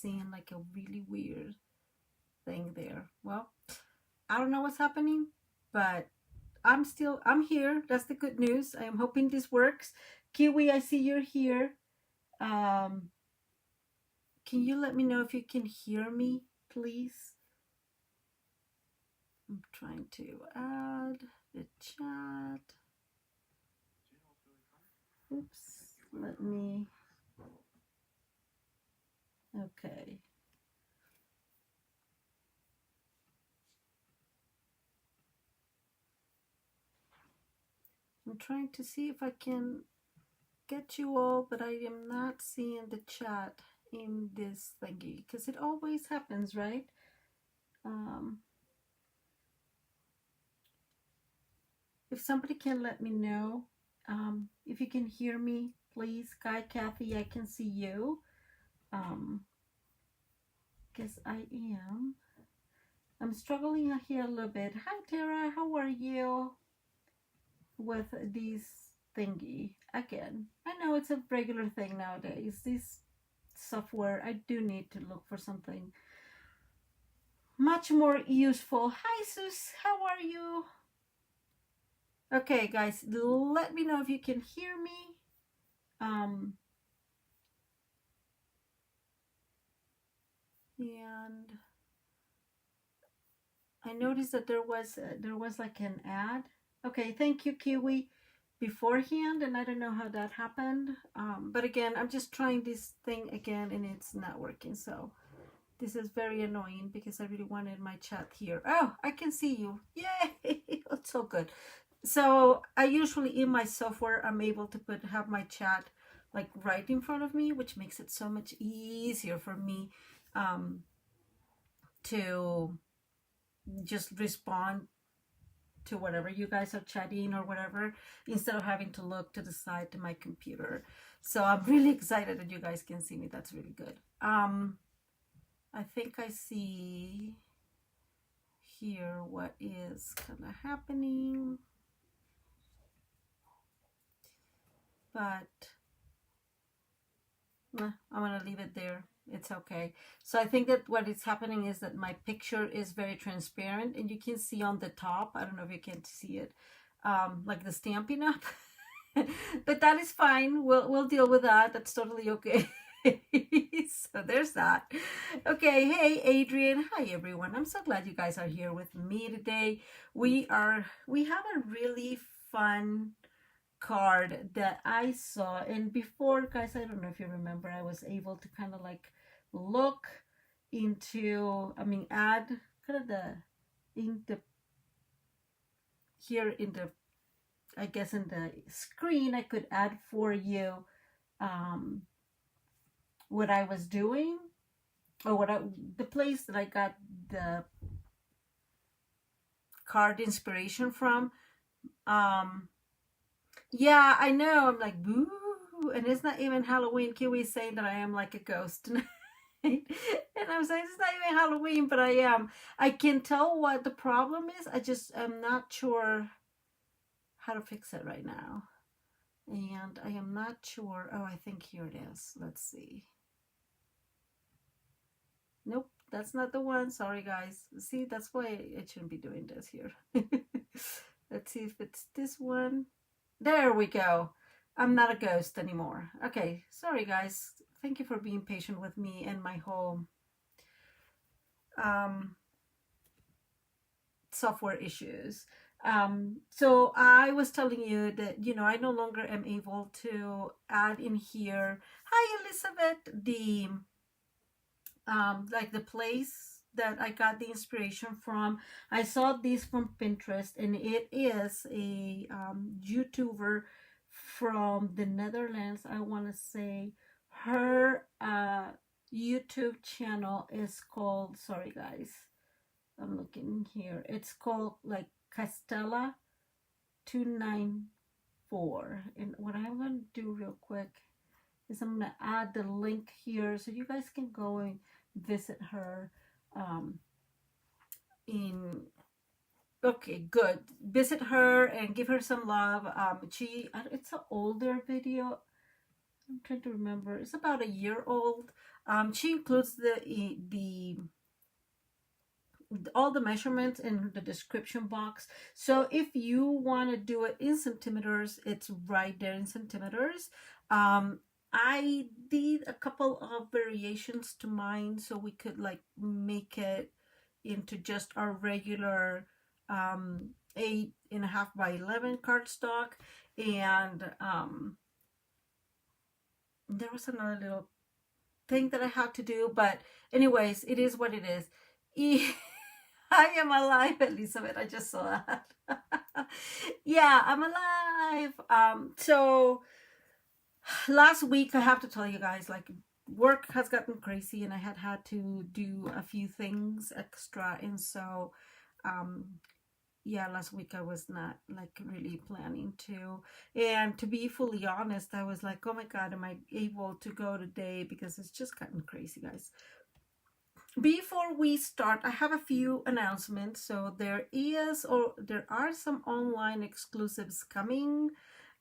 seeing like a really weird thing there. Well, I don't know what's happening, but I'm here. That's the good news. I am hoping this works. Kiwi, I see you're here. Um, can you let me know if you can hear me, please? I'm trying to add the chat. Oops, let me. Okay. I'm trying to see if I can get you all, but I am not seeing the chat in this thingy because it always happens, right? If somebody can let me know, if you can hear me, please. Guy, Kathy, I can see you. Because I'm struggling here a little bit. Hi, Tara, how are you with these thingy? Again, I know it's a regular thing nowadays. This software, I do need to look for something much more useful. Hi, Sus, how are you? Okay, guys, let me know if you can hear me. And I noticed that there was like an ad. Okay, thank you, Kiwi, beforehand, and I don't know how that happened. But again, I'm just trying this thing again, and it's not working. So this is very annoying because I really wanted my chat here. Oh, I can see you. Yay! It's so good. So I usually in my software I'm able to have my chat like right in front of me, which makes it so much easier for me to just respond to whatever you guys are chatting or whatever, instead of having to look to the side to my computer. So I'm really excited that you guys can see me. That's really good. I think I see here what is kind of happening, but I'm gonna leave it there. It's okay. So I think that what is happening is that my picture is very transparent, and you can see on the top, I don't know if you can see it, like the Stampin'Up. But that is fine. We'll deal with that. That's totally okay. So there's that. Okay, hey Adrian. Hi everyone. I'm so glad you guys are here with me today. We have a really fun card that I saw, and before, guys, I don't know if you remember, I was able to kind of like look into, add kind of here in the, I guess in the screen, I could add for you what I was doing, or the place that I got the card inspiration from. Yeah, I know. I'm like, boo. And it's not even Halloween. Kiwi's saying that I am like a ghost tonight. And I'm saying it's not even Halloween, but I am. I can tell what the problem is. I'm not sure how to fix it right now. And I am not sure. Oh, I think here it is. Let's see. Nope, that's not the one. Sorry, guys. See, that's why I shouldn't be doing this here. Let's see if it's this one. There we go. I'm not a ghost anymore. Okay, sorry guys. Thank you for being patient with me and my whole software issues. So I was telling you that, I no longer am able to add in here. Hi, Elizabeth. The like the place that I got the inspiration from. I saw this from Pinterest, and it is a YouTuber from the Netherlands. I want to say her YouTube channel is called, sorry guys, I'm looking here. It's called like Castella 294. And what I'm going to do real quick is I'm going to add the link here so you guys can go and visit her okay, good. Visit her and give her some love. It's an older video. I'm trying to remember. It's about a year old. She includes the all the measurements in the description box. So if you want to do it in centimeters, it's right there in centimeters. I did a couple of variations to mine so we could like make it into just our regular 8.5 by 11 cardstock. And there was another little thing that I had to do, but anyways, it is what it is. I am alive, Elizabeth. I just saw that. Yeah, I'm alive. So last week, I have to tell you guys, like, work has gotten crazy and I had to do a few things extra. And so, yeah, last week I was not like really planning to. And to be fully honest, I was like, oh my God, am I able to go today? Because it's just gotten crazy, guys. Before we start, I have a few announcements. So there are some online exclusives coming.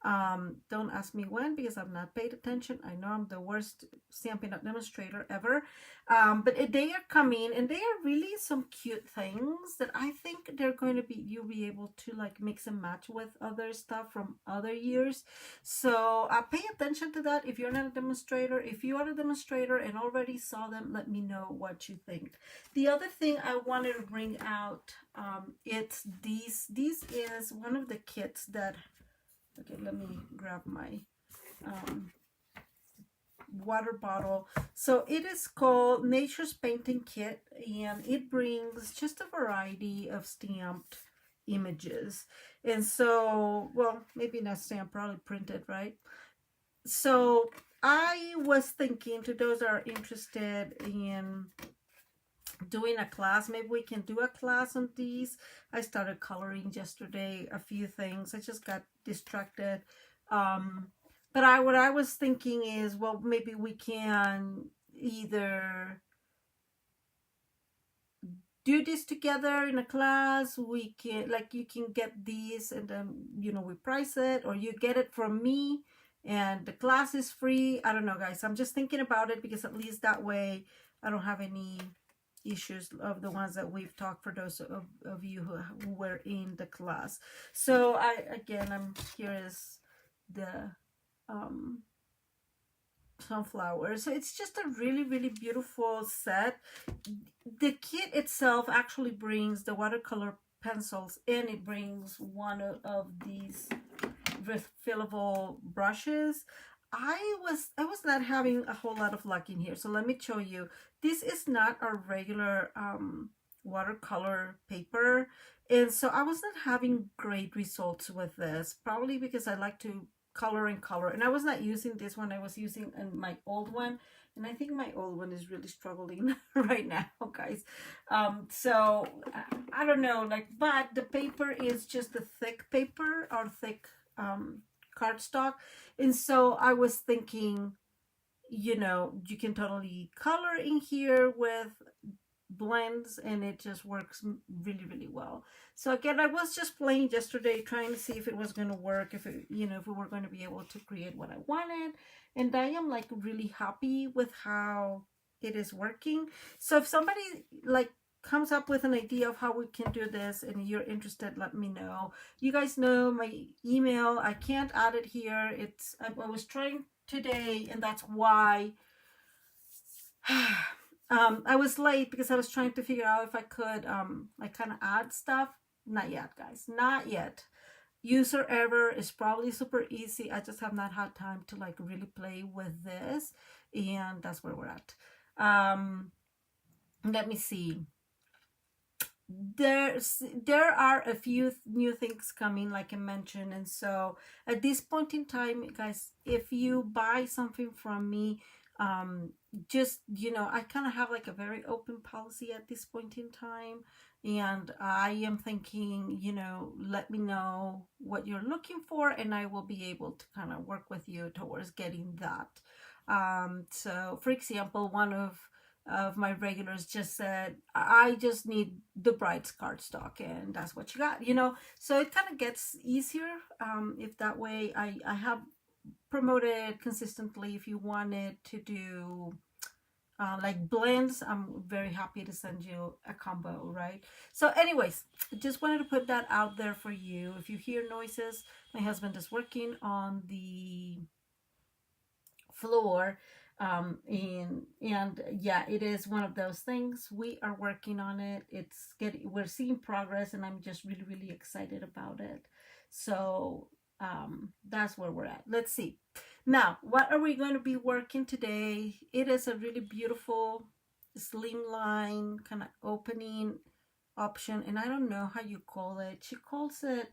Don't ask me when because I've not paid attention. I know I'm the worst Stampin' Up demonstrator ever. But they are coming and they are really some cute things that I think they're going to be, you'll be able to like mix and match with other stuff from other years. So pay attention to that if you're not a demonstrator. If you are a demonstrator and already saw them, let me know what you think. The other thing I wanted to bring out, it's these. This is one of the kits that, okay, let me grab my water bottle. So it is called Nature's Painting Kit, and it brings just a variety of stamped images. And so, well, maybe not stamped, probably printed, right? So I was thinking, to those that are interested in doing a class, maybe we can do a class on these. I started coloring yesterday a few things. I just got distracted. But what I was thinking is, well, maybe we can either do this together in a class. We can, like, you can get these and then, you know, we price it, or you get it from me and the class is free. I don't know, guys. I'm just thinking about it because at least that way I don't have any issues of the ones that we've talked for those of you who were in the class. So I'm curious, the sunflower. So it's just a really, really beautiful set. The kit itself actually brings the watercolor pencils, and it brings one of these refillable brushes. I was not having a whole lot of luck in here, so let me show you. This is not a regular watercolor paper, and so I was not having great results with this, probably because I like to color and color, and I was not using this one. I was using my old one, and I think my old one is really struggling right now, guys. So I don't know, like, but the paper is just a thick paper, or thick cardstock. And so I was thinking, you know, you can totally color in here with blends, and it just works really, really well. So again, I was just playing yesterday, trying to see if it was going to work, if it, you know, if we were going to be able to create what I wanted. And I am like really happy with how it is working. So if somebody like comes up with an idea of how we can do this and you're interested, let me know. You guys know my email. I can't add it here. I was trying today, and that's why I was late, because I was trying to figure out if I could like kind of add stuff. Not yet, guys, not yet. User error is probably super easy. I just have not had time to like really play with this, and that's where we're at. Let me see. There are a few new things coming, like I mentioned. And so at this point in time, guys, if you buy something from me, just, you know, I kind of have like a very open policy at this point in time, and I am thinking, you know, let me know what you're looking for, and I will be able to kind of work with you towards getting that. So for example, one of my regulars just said, I just need the Brights cardstock, and that's what you got, you know. So it kind of gets easier if that way. I have promoted consistently, if you wanted to do like blends, I'm very happy to send you a combo, right? So anyways, just wanted to put that out there for you. If you hear noises, my husband is working on the floor, and yeah, it is one of those things. We are working on it. We're seeing progress, and I'm just really, really excited about it. So that's where we're at. Let's see. Now, what are we going to be working today? It is a really beautiful slimline kind of opening option, and I don't know how you call it. She calls it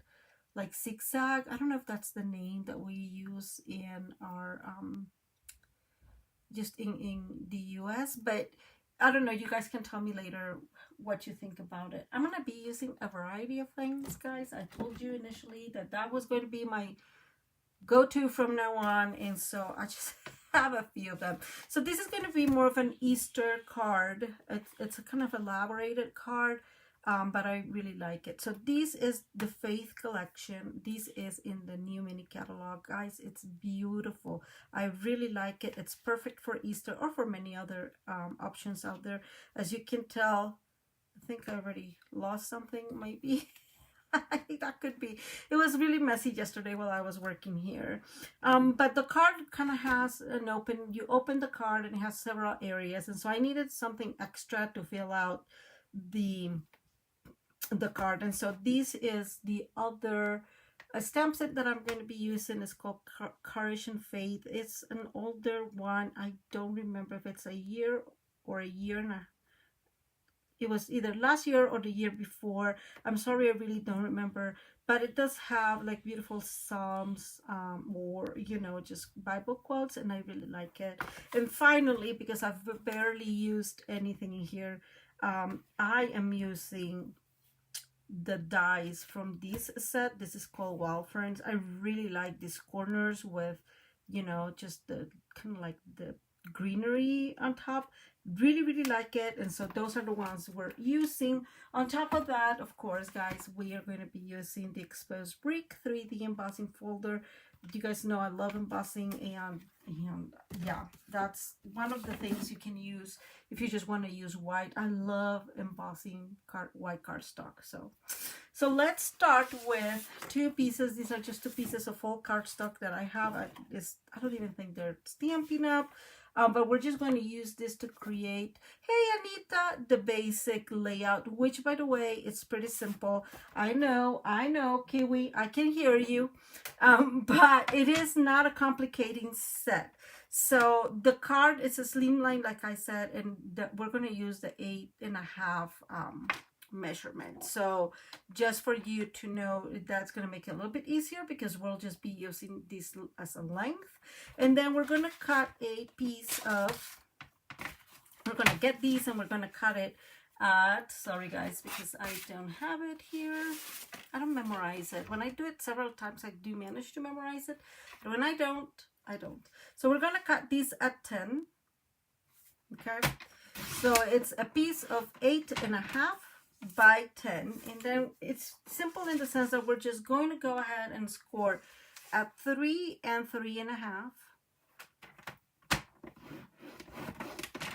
like zigzag. I don't know if that's the name that we use in our just in the US, but I don't know. You guys can tell me later what you think about it. I'm gonna be using a variety of things, guys. I told you initially that that was going to be my go-to from now on, and so I just have a few of them. So this is going to be more of an Easter card. It's a kind of elaborated card, but I really like it. So this is the Faith collection. This is in the new mini catalog, guys. It's beautiful. I really like it. It's perfect for Easter or for many other options out there. As you can tell, I think I already lost something, maybe. That could be. It was really messy yesterday while I was working here. But the card kind of has an you open the card and it has several areas. And so I needed something extra to fill out the card. And so this is the other stamp set that I'm going to be using. Is called Courage and Faith. It's an older one. I don't remember if it's a year or a year and a It was either last year or the year before. I'm sorry, I really don't remember. But it does have like beautiful psalms, or, you know, just Bible quotes, and I really like it. And finally, because I've barely used anything in here, I am using the dies from this set. This is called Wild Ferns. I really like these corners with, you know, just the kind of like the greenery on top. Really, really like it. And so those are the ones we're using. On top of that, of course, guys, we are going to be using the Exposed Brick 3D embossing folder. You guys know I love embossing, and yeah, that's one of the things you can use if you just want to use white. I love embossing white cardstock. So let's start with two pieces. These are just two pieces of full cardstock that I have. I don't even think they're Stampin'Up. But we're just going to use this to create, hey Anita, the basic layout, which, by the way, it's pretty simple. I know, Kiwi, I can hear you, but it is not a complicating set. So the card is a slimline, like I said, and we're going to use the 8.5 measurement. So just for you to know, that's going to make it a little bit easier, because we'll just be using this as a length. And then we're going to cut a piece of, we're going to get these and we're going to cut it at, sorry guys, because I don't have it here. I don't memorize it. When I do it several times, I do manage to memorize it, but when I don't, I don't. So we're going to cut these at 10. Okay, so it's a piece of 8.5 by 10, and then it's simple in the sense that we're just going to go ahead and score at 3 and 3.5,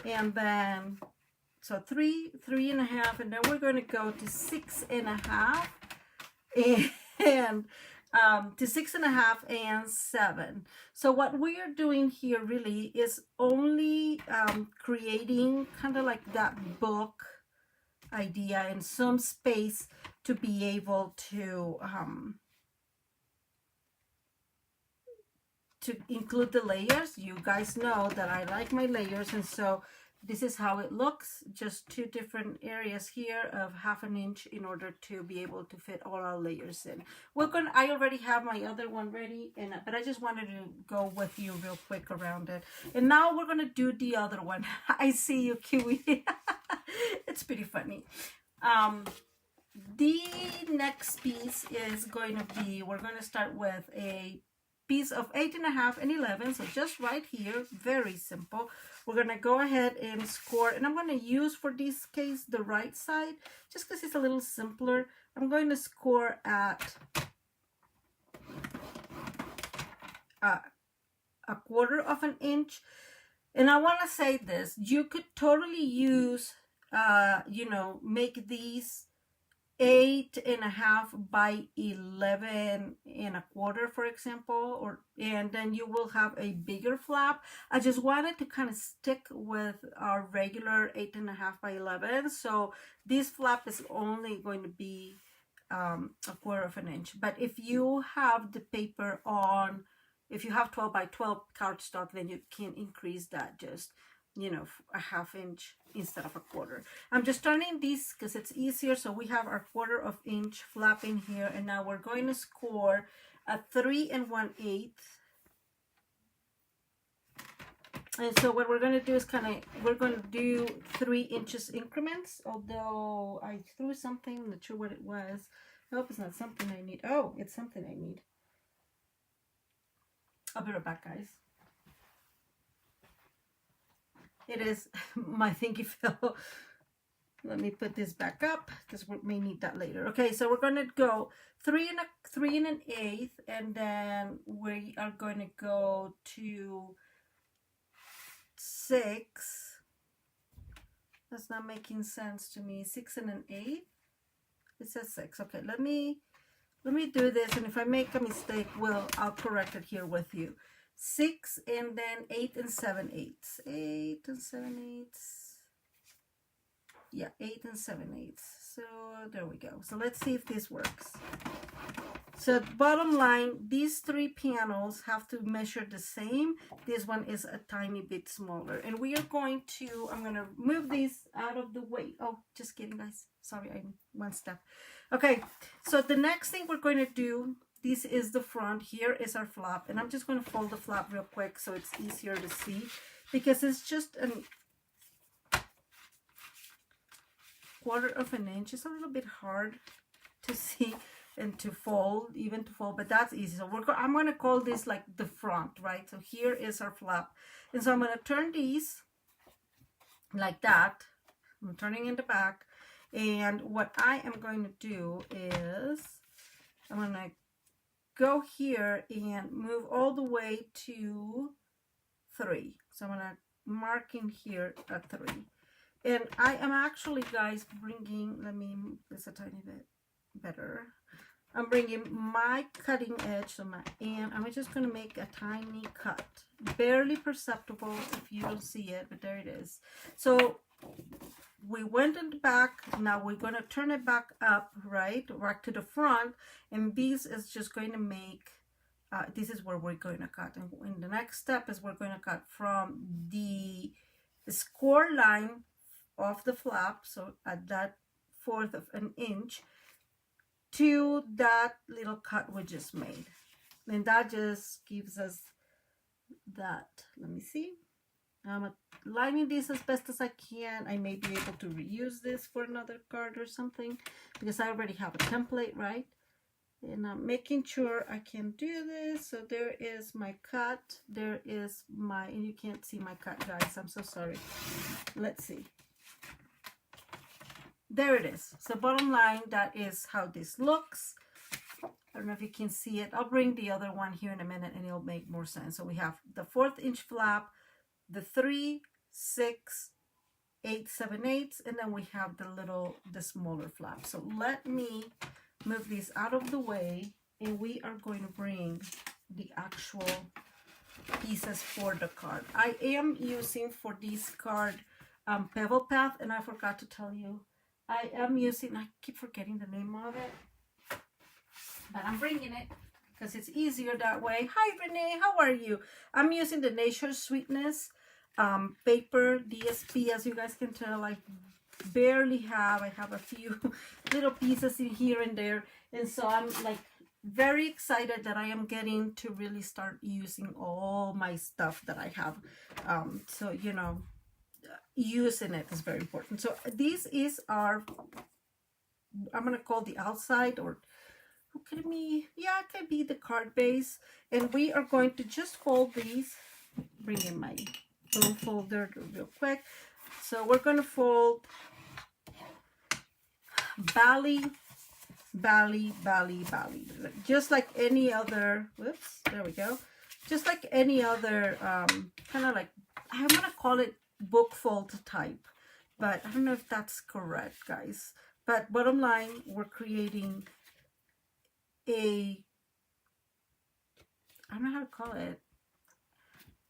and then so 3, 3.5, and then we're going to go to 6.5, and to 6.5 and 7. So what we are doing here really is only creating kind of like that book idea and some space to be able to include the layers. You guys know that I like my layers, and so this is how it looks. Just two different areas here of 1/2 inch in order to be able to fit all our layers in. I already have my other one ready, but I just wanted to go with you real quick around it. And now we're gonna do the other one. I see you, Kiwi. It's pretty funny. The next piece is going to be, we're going to start with a piece of 8.5 and 11. So just right here, very simple. We're going to go ahead and score, and I'm going to use for this case the right side just because it's a little simpler. I'm going to score at a 1/4 inch. And I want to say this, you could totally use, you know, make these 8.5 by 11.25, for example, or and then you will have a bigger flap. I just wanted to kind of stick with our regular 8.5 by 11, so this flap is only going to be 1/4 inch. But if you have the paper on, if you have 12 by 12 cardstock, then you can increase that just, you know, a 1/2 inch instead of 1/4. I'm just turning these because it's easier. So we have our 1/4 inch flap in here, and now we're going to score a 3 1/8. And so what we're going to do is we're going to do 3 inches increments, although I threw something, I'm not sure what it was. I hope it's not something I need. Oh, it's something I need. I'll be right back, guys. It is my thingy fell. Let me put this back up because we may need that later. Okay, so we're going to go 3 1/8, and then we are going to go to 6. That's not making sense to me. 6 1/8. It says 6. Okay, let me do this, and if I make a mistake, I'll correct it here with you. 6 and then 8 7/8. 8 7/8. Yeah, 8 7/8. So there we go. So let's see if this works. So bottom line, these 3 panels have to measure the same. This one is a tiny bit smaller. And we are going to, I'm going to move these out of the way. Oh, just kidding, guys. Sorry, I'm one step. Okay, so the next thing we're going to do, this is the front. Here is our flap. And I'm just going to fold the flap real quick so it's easier to see. Because it's just a 1/4 inch. It's a little bit hard to see and to fold, but that's easy. So I'm going to call this like the front, right? So here is our flap. And so I'm going to turn these like that. I'm turning in the back. And what I am going to do is I'm going to go here and move all the way to 3. So I'm going to mark in here at 3. And I am actually, guys, bringing, let me move this a tiny bit better. I'm bringing my cutting edge, and I'm just going to make a tiny cut. Barely perceptible if you don't see it, but there it is. So we went in the back. Now we're going to turn it back up, right to the front. And this is just going to make, this is where we're going to cut. And the next step is we're going to cut from the score line of the flap, so at that 1/4 inch, to that little cut we just made. And that just gives us that. Let me see. I'm lining this as best as I can. I may be able to reuse this for another card or something because I already have a template, right? And I'm making sure I can do this. So there is my cut. There is my, and you can't see my cut, guys. I'm so sorry. Let's see. There it is. So bottom line, that is how this looks. I don't know if you can see it. I'll bring the other one here in a minute and it'll make more sense. So we have the 1/4 inch flap, the 3, 6, 8 7/8, and then we have the smaller flap. So let me move these out of the way, and we are going to bring the actual pieces for the card. I am using for this card Pebble Path, and I forgot to tell you, I am using, I keep forgetting the name of it, but I'm bringing it because it's easier that way. Hi Renee, how are you? I'm using the Nature Sweetness paper DSP. As you guys can tell, I barely have, I have a few little pieces in here and there, and so I'm like very excited that I am getting to really start using all my stuff that I have. So you know, using it is very important. So this is our, I'm gonna call the outside, or what could it be? Yeah, it could be the card base. And we are going to just fold these. Bring in my little folder real quick. So we're gonna fold Bally, just like any other, whoops, there we go, just like any other kind of like I'm gonna call it book fold type, but I don't know if that's correct, guys. But bottom line, we're creating a, I don't know how to call it,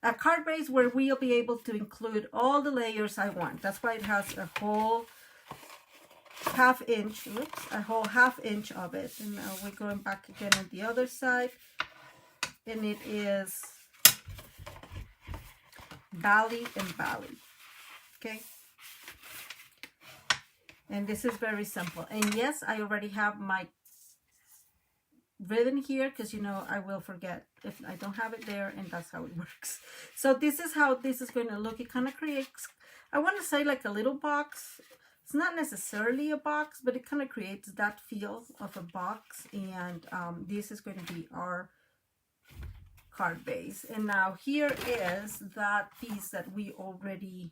a card base where we'll be able to include all the layers I want. That's why it has a whole half-inch, oops, a whole half-inch of it. And now we're going back again on the other side, and it is Bali and Bali, okay? And this is very simple. And yes, I already have my ribbon here, because you know I will forget if I don't have it there, and that's how it works. So this is how this is going to look. It kind of creates, I want to say, like a little box. It's not necessarily a box, but it kind of creates that feel of a box. And this is going to be our card base. And now here is that piece that we already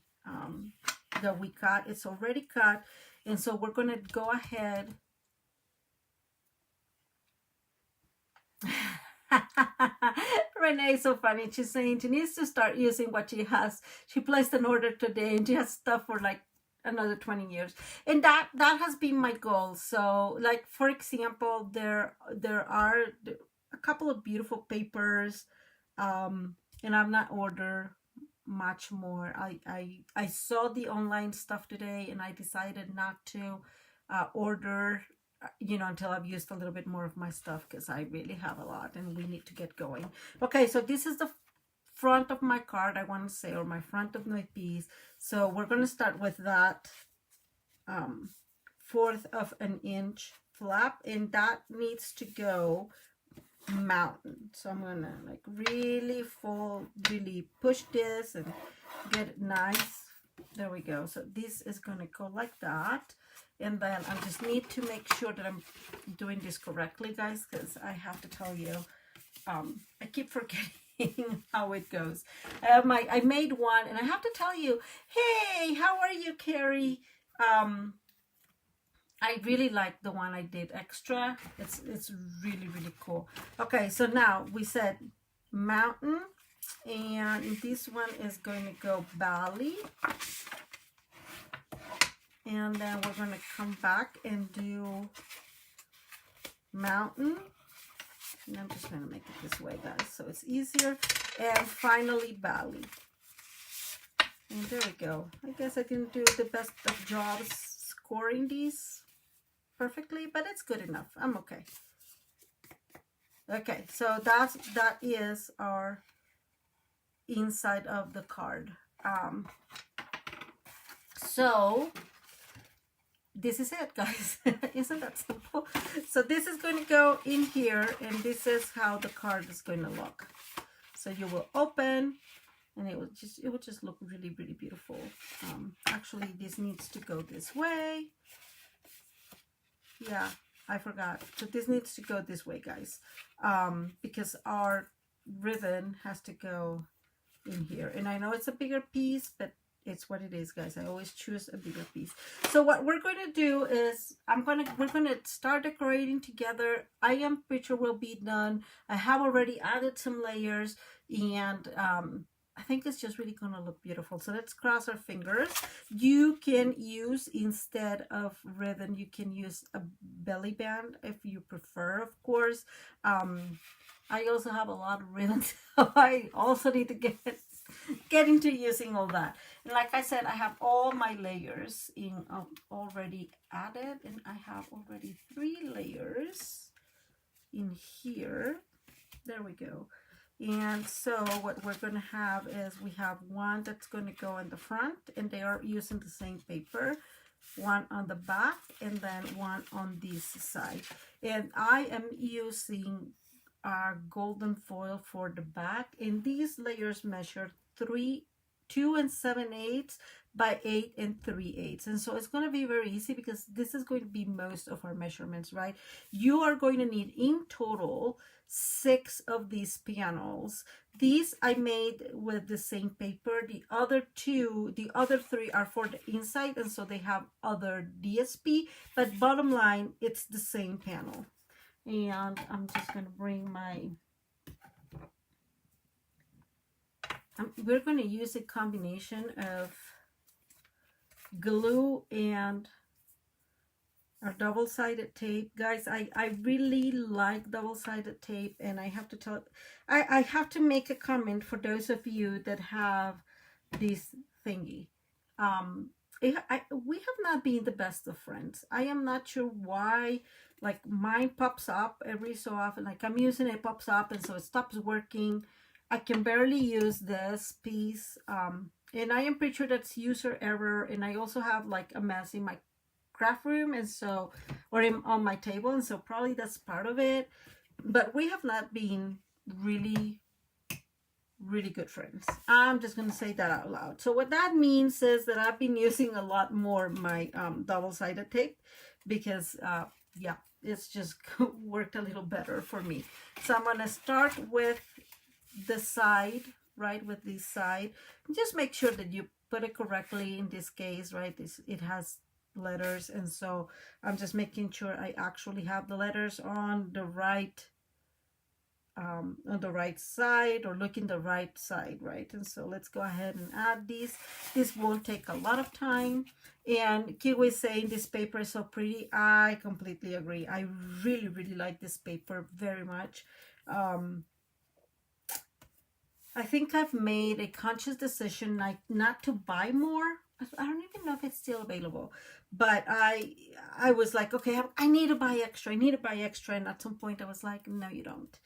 that we cut. It's already cut, and so we're going to go ahead. Renee is so funny. She's saying she needs to start using what she has. She placed an order today and she has stuff for like another 20 years, and that has been my goal. So like, for example, there are a couple of beautiful papers, and I've not ordered much more. I saw the online stuff today, and I decided not to order, you know, until I've used a little bit more of my stuff, because I really have a lot and we need to get going. Okay, so this is the front of my card, I want to say, or my front of my piece. So we're going to start with that 1/4 of an inch flap, and that needs to go mountain. So I'm going to like really push this and get it nice. There we go. So this is going to go like that. And then I just need to make sure that I'm doing this correctly, guys, because I have to tell you, I keep forgetting how it goes. I made one, and I have to tell you, hey, how are you, Carrie? I really like the one I did extra. It's really, really cool. Okay, so now we said mountain, and this one is going to go Bali. And then we're going to come back and do mountain. And I'm just going to make it this way, guys, so it's easier. And finally, Bali. And there we go. I guess I didn't do the best of jobs scoring these perfectly, but it's good enough. I'm okay. Okay, so that is our inside of the card. So this is it, guys. Isn't that simple? So this is going to go in here, and this is how the card is going to look. So you will open, and it will just look really, really beautiful. Actually, this needs to go this way. Yeah, I forgot. So this needs to go this way, guys, because our ribbon has to go in here. And I know it's a bigger piece, but it's what it is, guys. I always choose a bigger piece. So what we're going to do is we're going to start decorating together. I am pretty sure we'll be done. I have already added some layers, and I think it's just really going to look beautiful. So let's cross our fingers. You can use, instead of ribbon, you can use a belly band if you prefer, of course. I also have a lot of ribbons, so I also need to get into using all that. And like I said, I have all my layers in already added, and I have already 3 layers in here. There we go. And so what we're going to have is we have one that's going to go in the front, and they are using the same paper, one on the back, and then one on this side. And I am using golden foil for the back, and these layers measure 2 7/8 by 8 3/8, and so it's going to be very easy, because this is going to be most of our measurements, right? You are going to need in total 6 of these panels. These I made with the same paper. The other 3 are for the inside, and so they have other DSP, but bottom line, it's the same panel. And I'm just going to bring my we're going to use a combination of glue and our double-sided tape. Guys, I really like double-sided tape, and I have to tell, I have to make a comment for those of you that have this thingy. We have not been the best of friends. I am not sure why, like mine pops up every so often, like I'm using it, pops up, and so it stops working. I can barely use this piece, and I am pretty sure that's user error, and I also have like a mess in my craft room, and so, or on my table, and so probably that's part of it. But we have not been really good friends. I'm just gonna say that out loud. So what that means is that I've been using a lot more my double-sided tape, because yeah, it's just worked a little better for me. So I'm gonna start with the side, right, with this side. Just make sure that you put it correctly. In this case, right, it has letters, and so I'm just making sure I actually have the letters on the right side, or looking the right side, right? And so let's go ahead and add these. This won't take a lot of time. And Kiwi is saying this paper is so pretty. I completely agree. I really like this paper very much. I think I've made a conscious decision not to buy more. I don't even know if it's still available, but I was like, okay, I need to buy extra. I need to buy extra. And at some point I was like, no, you don't.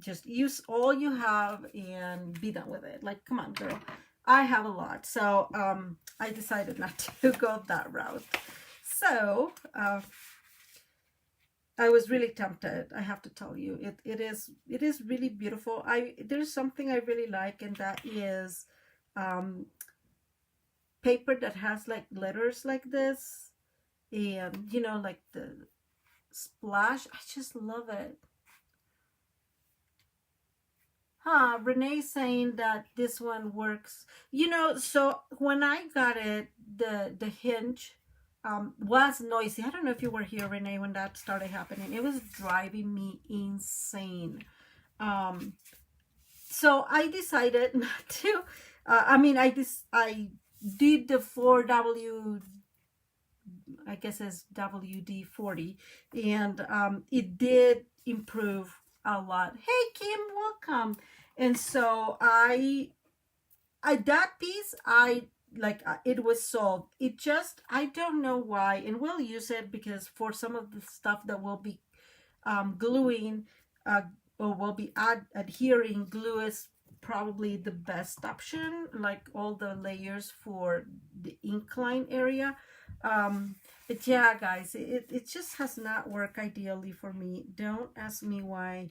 Just use all you have and be done with it. Like, come on, girl. I have a lot. So I decided not to go that route. So I was really tempted, I have to tell you. It is really beautiful. There's something I really like, and that is paper that has like letters like this, and you know, like the splash. I just love it. Renee's saying that this one works. You know, so when I got it, the hinge was noisy. I don't know if you were here, Renee, when that started happening. It was driving me insane. So I decided not to. I mean, I did the 4W, I guess it's WD-40, and it did improve a lot. Hey, Kim, welcome. And so that piece, it was solved. It just, I don't know why, and we'll use it because for some of the stuff that we'll be gluing, or we'll be adhering, glue is probably the best option, like all the layers for the incline area. But yeah, guys, it just has not worked ideally for me. Don't ask me why.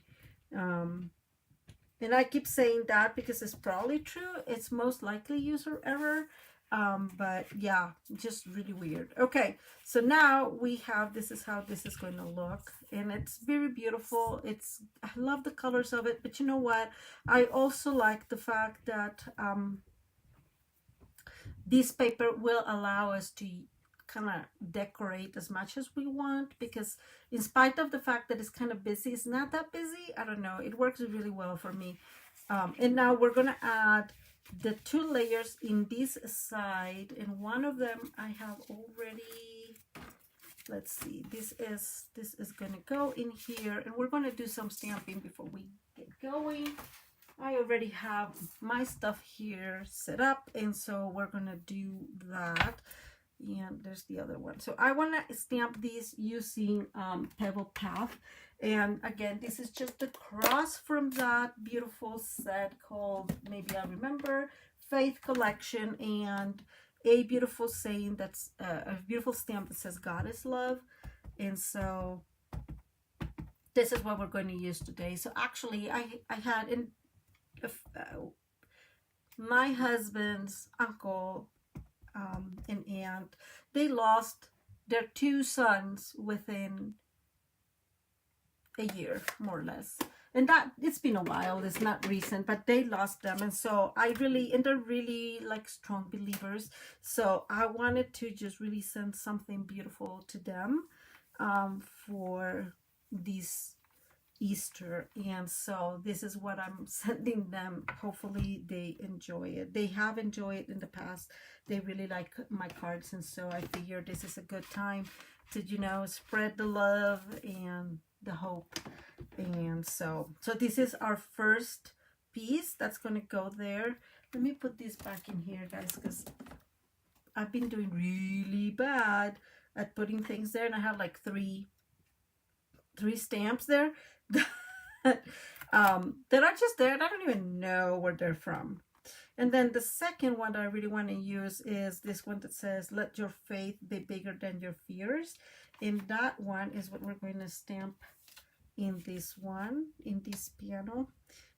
And I keep saying that because it's probably true. It's most likely user error. But yeah, just really weird. Okay, so now we have, this is how this is going to look, and it's very beautiful. I love the colors of it, but you know what? I also like the fact that this paper will allow us to kind of decorate as much as we want, because in spite of the fact that it's kind of busy, it's not that busy. I don't know, it works really well for me. And now we're gonna add the 2 layers in this side, and one of them I have already, let's see, this is gonna go in here, and we're gonna do some stamping before we get going. I already have my stuff here set up, and so we're gonna do that. And there's the other one. So I want to stamp these using Pebble Path. And again, this is just across from that beautiful set called, maybe I remember, Faith Collection, and a beautiful saying that's a beautiful stamp that says God is love. And so this is what we're going to use today. So actually I had my husband's uncle and aunt, they lost their 2 sons within a year, more or less. And that, it's been a while, it's not recent, but they lost them. And so and they're really like strong believers. So I wanted to just really send something beautiful to them for these Easter, and so this is what I'm sending them. Hopefully they enjoy it. They have enjoyed it in the past. They really like my cards, and so I figured this is a good time to, you know, spread the love and the hope. And so this is our first piece that's going to go there. Let me put this back in here, guys, because I've been doing really bad at putting things there, and I have like three stamps there that are just there, and I don't even know where they're from. And then the second one that I really want to use is this one that says, "Let your faith be bigger than your fears." And that one is what we're going to stamp in this one, in this piano.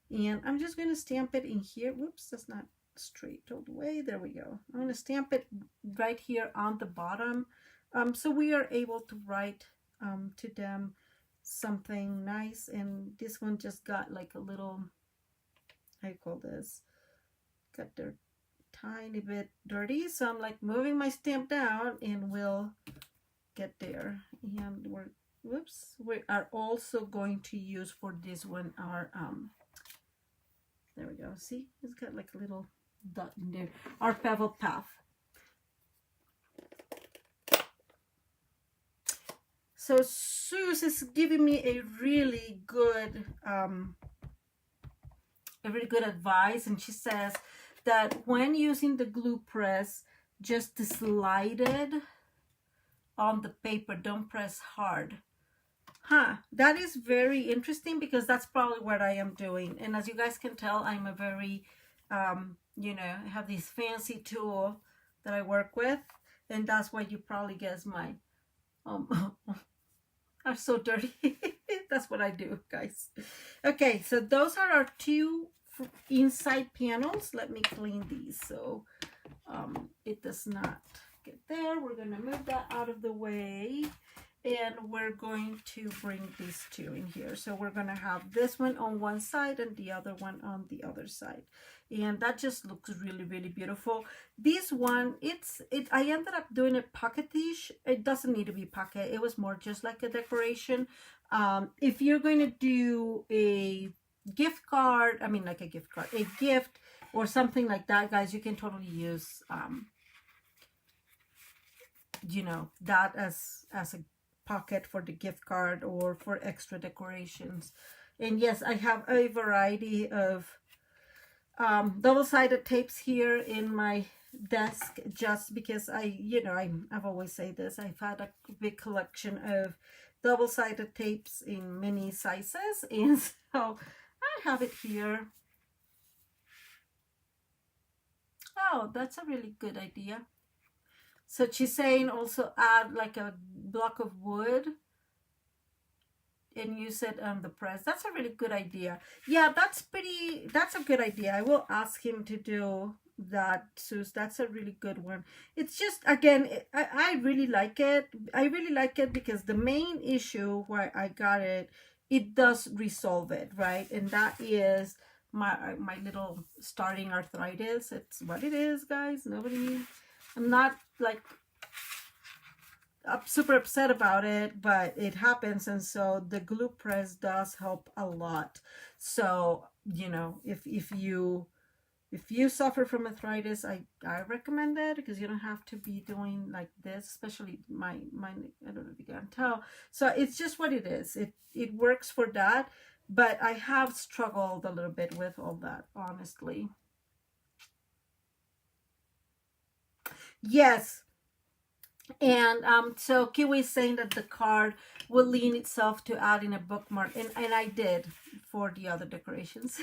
And I'm just going to stamp it in here. Whoops, that's not straight all the way. There we go. I'm going to stamp it right here on the bottom, so we are able to write to them something nice. And this one just got like a little, how you call this, got their tiny bit dirty, so I'm like moving my stamp down and we'll get there. And we are also going to use for this one our there we go, see, it's got like a little dot in there, our pebbled path. So Suze is giving me a really good advice, and she says that when using the glue press, just slide it on the paper, don't press hard. That is very interesting, because that's probably what I am doing. And as you guys can tell, I'm a very you know, I have this fancy tool that I work with, and that's why you probably guess my are so dirty. That's what I do, guys. Okay, so those are our two inside panels. Let me clean these so it does not get there. We're going to move that out of the way, and we're going to bring these two in here. So we're going to have this one on one side and the other one on the other side, and that just looks really, really beautiful. This one, I ended up doing a pocketish. It doesn't need to be pocket. It was more just like a decoration. If you're going to do a gift card, I mean like a gift card, a gift or something like that, guys, you can totally use you know, that as a pocket for the gift card or for extra decorations. And yes, I have a variety of double-sided tapes here in my desk, just because I've always said this, I've had a big collection of double-sided tapes in many sizes, and so I have it here. Oh, that's a really good idea. So she's saying also add like a block of wood and use it on the press. That's a really good idea. Yeah, that's a good idea. I will ask him to do that, Suze. That's a really good one. It's just, again, I really like it. I really like it because the main issue why I got it, it does resolve it, right? And that is my little starting arthritis. It's what it is, guys. I'm not like super upset about it, but it happens, and so the glue press does help a lot. So, you know, if you suffer from arthritis, I recommend it, because you don't have to be doing like this, especially mine, I don't know if you can tell. So it's just what it is. It works for that, but I have struggled a little bit with all that, honestly. Yes. And so Kiwi is saying that the card will lean itself to adding a bookmark, and I did for the other decorations.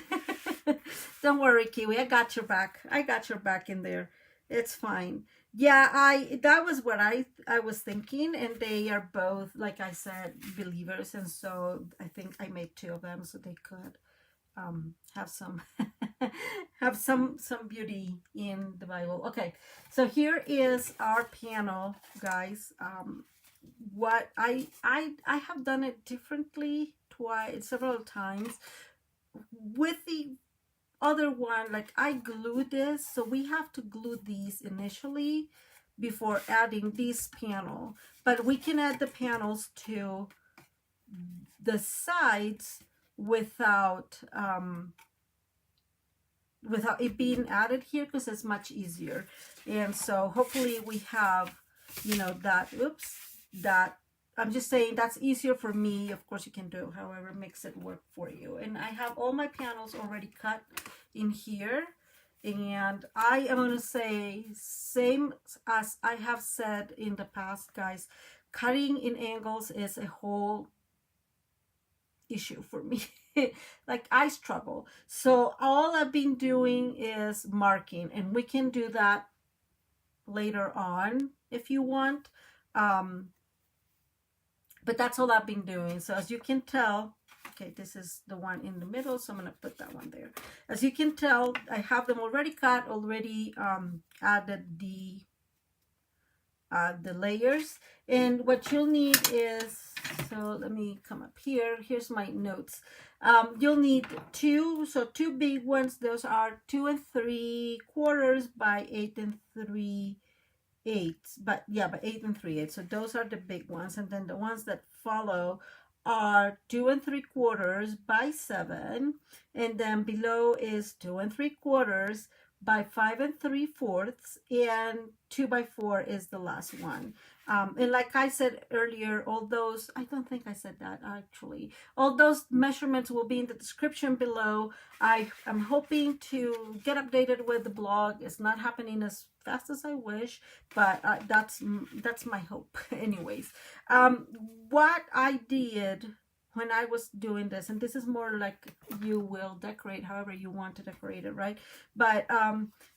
Don't worry, Kiwi, I got your back. I got your back in there. It's fine. Yeah, that was what I was thinking, and they are both, like I said, believers, and so I think I made two of them so they could have some have some beauty in the Bible. Okay, so here is our panel, guys. What I have done it differently several times. With the other one, like I glued this, so we have to glue these initially before adding this panel, but we can add the panels to the sides without without it being added here, because it's much easier. And so hopefully we have, you know, that, oops, that, I'm just saying that's easier for me. Of course you can do however makes it work for you. And I have all my panels already cut in here, and I am going to say, same as I have said in the past, guys, cutting in angles is a whole issue for me. Like, I struggle. So all I've been doing is marking, and we can do that later on if you want. But that's all I've been doing. So as you can tell, okay, this is the one in the middle, so I'm going to put that one there. As you can tell, I have them already cut, already added the layers. And what you'll need is, so let me come up here. Here's my notes. You'll need two big ones. Those are 2 3/4 by 8 3/8, but yeah, by 8 3/8. So those are the big ones, and then the ones that follow are 2 3/4 by 7, and then below is 2 3/4 by 5 3/4, and 2 by 4 is the last one. And like I said earlier, all those, I don't think I said that actually, all those measurements will be in the description below. I am hoping to get updated with the blog. It's not happening as fast as I wish, but that's my hope. Anyways, what I did when I was doing this, and this is more like you will decorate however you want to decorate it, right? But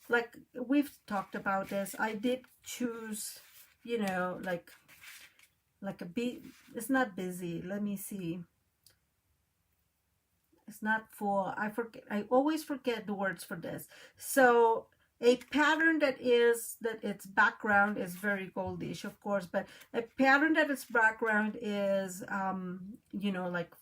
like we've talked about this, I did choose, you know, like it's not busy. Let me see. It's not full. I always forget the words for this. So a pattern that its background is very goldish, of course, but a pattern that its background is, you know, like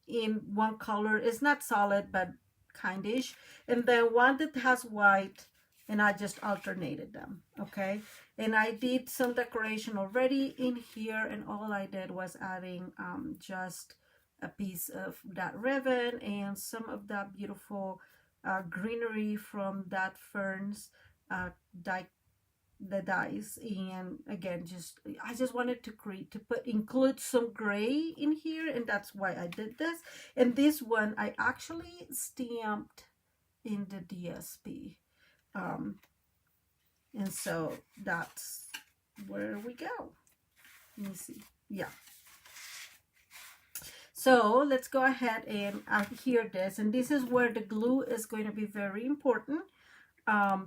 in one color, is not solid, but kindish. And then one that has white, and I just alternated them, okay? And I did some decoration already in here, and all I did was adding just a piece of that ribbon and some of that beautiful greenery from that ferns the dies. And again, I just wanted to include some gray in here, and that's why I did this. And this one I actually stamped in the DSP, and so that's where we go. Let me see. Yeah. So let's go ahead and adhere this, and this is where the glue is going to be very important,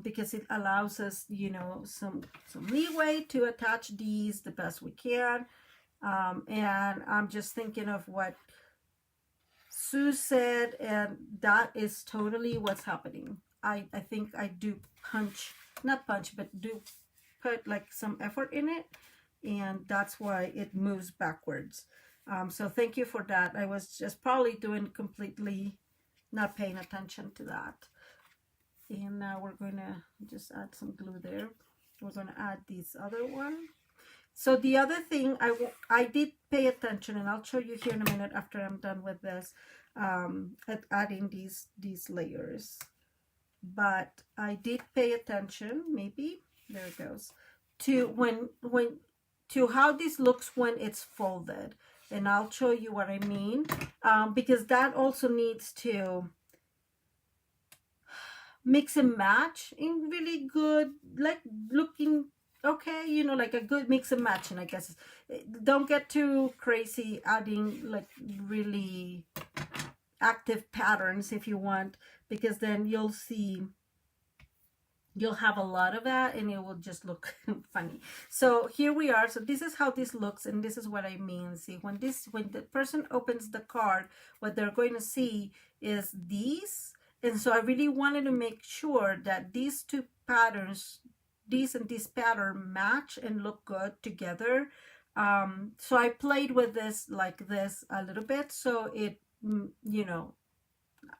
because it allows us, you know, some leeway to attach these the best we can. And I'm just thinking of what Sue said, and that is totally what's happening. I think I do not punch, but do put like some effort in it, and that's why it moves backwards. So thank you for that. I was just probably doing completely not paying attention to that. And now we're going to just add some glue there. We're going to add this other one. So the other thing I did pay attention, and I'll show you here in a minute after I'm done with this, at adding these layers. But I did pay attention, maybe, there it goes, to to how this looks when it's folded. And I'll show you what I mean, because that also needs to mix and match in really good, like looking okay, you know, like a good mix and match. And I guess don't get too crazy adding like really active patterns if you want, because then you'll have a lot of that and it will just look funny. So here we are. So this is how this looks, and this is what I mean. See, when the person opens the card, what they're going to see is these. And so I really wanted to make sure that these two patterns, this and this pattern, match and look good together. So I played with this like this a little bit, so it, you know,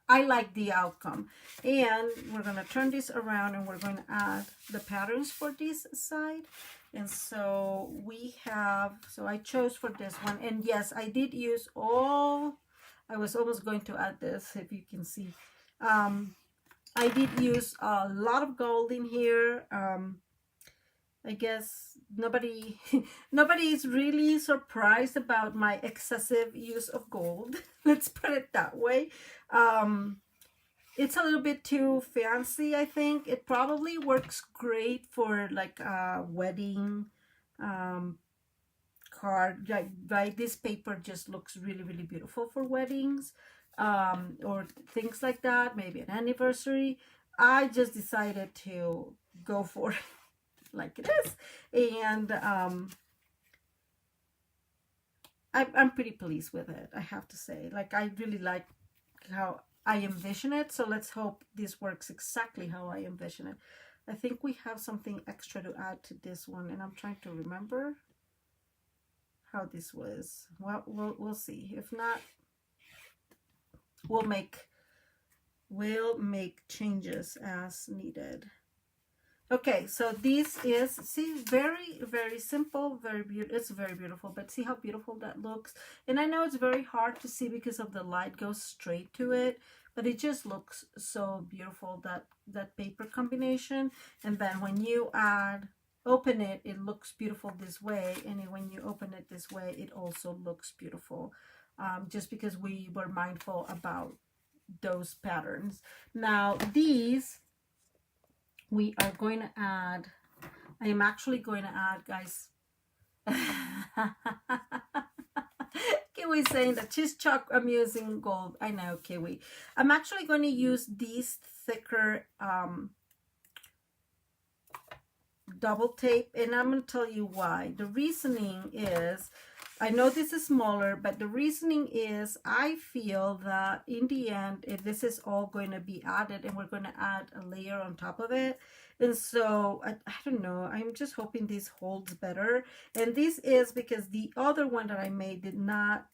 I like the outcome. And we're going to turn this around and we're going to add the patterns for this side. And so we have, so I chose for this one. And yes, I did use all, I was almost going to add this, if you can see. I did use a lot of gold in here. I guess nobody is really surprised about my excessive use of gold. Let's put it that way. It's a little bit too fancy, I think. It probably works great for like a wedding card. Like, right, this paper just looks really, really beautiful for weddings or things like that, maybe an anniversary. I just decided to go for it like it is, and I'm pretty pleased with it, I have to say. Like, I really like how I envision it, so let's hope this works exactly how I envision it. I think we have something extra to add to this one, and I'm trying to remember how this was. Well, we'll see. If not, we'll make changes as needed. Okay, so this is, see, very, very simple, very beautiful. It's very beautiful, but see how beautiful that looks. And I know it's very hard to see because of the light goes straight to it, but it just looks so beautiful, that paper combination. And then when you open it, it looks beautiful this way, and when you open it this way, it also looks beautiful, just because we were mindful about those patterns. Now these, we are going to add, I am actually going to add, guys. Kiwi's saying that she's chalk, I'm using gold. I know, Kiwi. I'm actually going to use these thicker double tape, and I'm going to tell you why. The reasoning is, I know this is smaller, but the reasoning is I feel that in the end, if this is all going to be added and we're going to add a layer on top of it, and so I don't know, I'm just hoping this holds better. And this is because the other one that I made did not,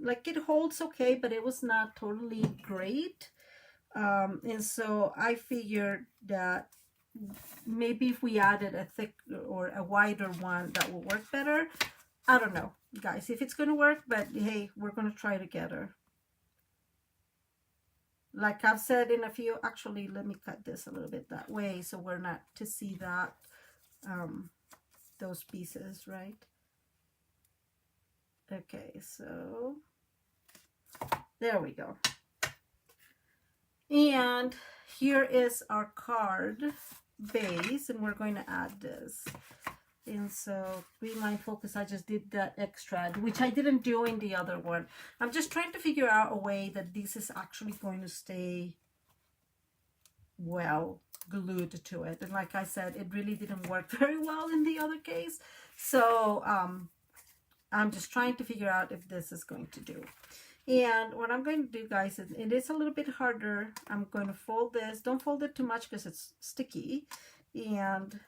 like, it holds okay, but it was not totally great. And so I figured that maybe if we added a thick or a wider one, that will work better. I don't know, guys, if it's going to work, but hey, we're going to try together. Like I've said in a few, actually, let me cut this a little bit that way so we're not to see that, those pieces, right? Okay, so there we go. And here is our card base, and we're going to add this. And so be mindful, because I just did that extra, which I didn't do in the other one. I'm just trying to figure out a way that this is actually going to stay well glued to it. And like I said, it really didn't work very well in the other case. So I'm just trying to figure out if this is going to do. And what I'm going to do, guys, is it is a little bit harder. I'm going to fold this. Don't fold it too much because it's sticky. And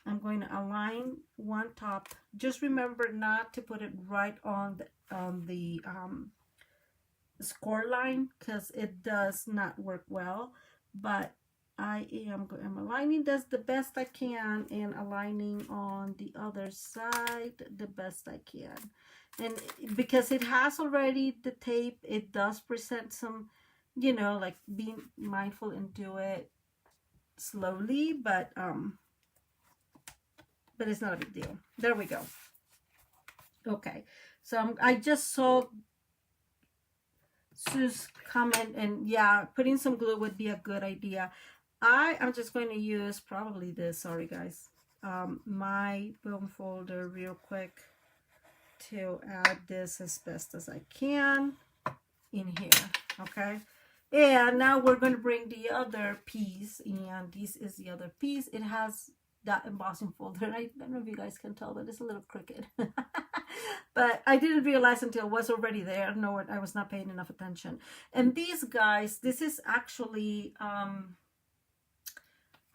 I'm going to align one top. Just remember not to put it right on the score line, because it does not work well. But I'm aligning this the best I can, and aligning on the other side the best I can. And because it has already the tape, it does present some, you know, like, being mindful and do it slowly, but it's not a big deal. There we go. Okay, so I just saw Sue's comment, and yeah, putting some glue would be a good idea. I'm just going to use probably this, sorry guys, my boom folder real quick to add this as best as I can in here. Okay, and now we're going to bring the other piece, and this is the other piece. It has that embossing folder. I don't know if you guys can tell, but it's a little crooked. But I didn't realize until it was already there. No, I was not paying enough attention. And these guys, this is actually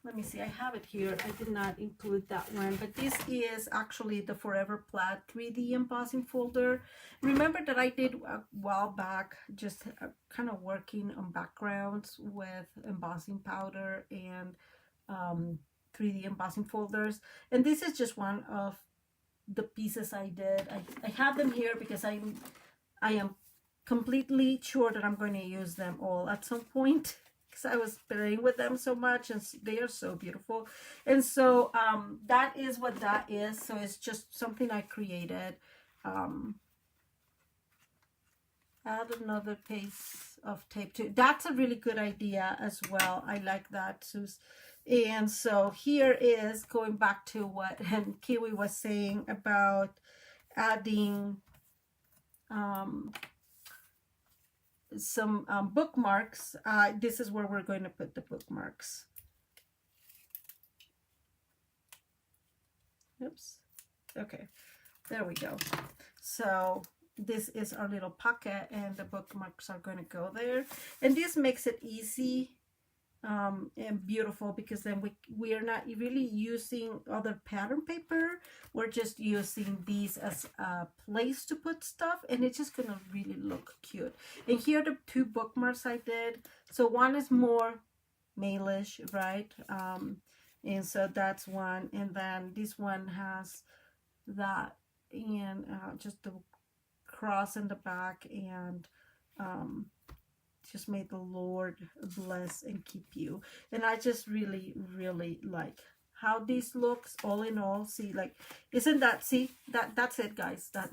let me see, I have it here. I did not include that one, but this is actually the Forever Plaid 3D embossing folder. Remember that I did a while back just kind of working on backgrounds with embossing powder and 3D embossing folders, and this is just one of the pieces I did. I have them here because I am completely sure that I'm going to use them all at some point, because I was playing with them so much and they are so beautiful. And so that is what that is. So it's just something I created. Add another piece of tape too. That's a really good idea as well. I like that, Sus. And so here is going back to what Kiwi was saying about adding some bookmarks. This is where we're going to put the bookmarks. Oops. Okay, there we go. So this is our little pocket and the bookmarks are going to go there. And this makes it easy and beautiful, because then we are not really using other pattern paper. We're just using these as a place to put stuff, and it's just gonna really look cute. And here are the two bookmarks I did. So one is more mailish, right? And so that's one, and then this one has that, and just the cross in the back, and just may the Lord bless and keep you. And I just really, really like how this looks all in all. See, like, isn't that, see, that's it, guys. That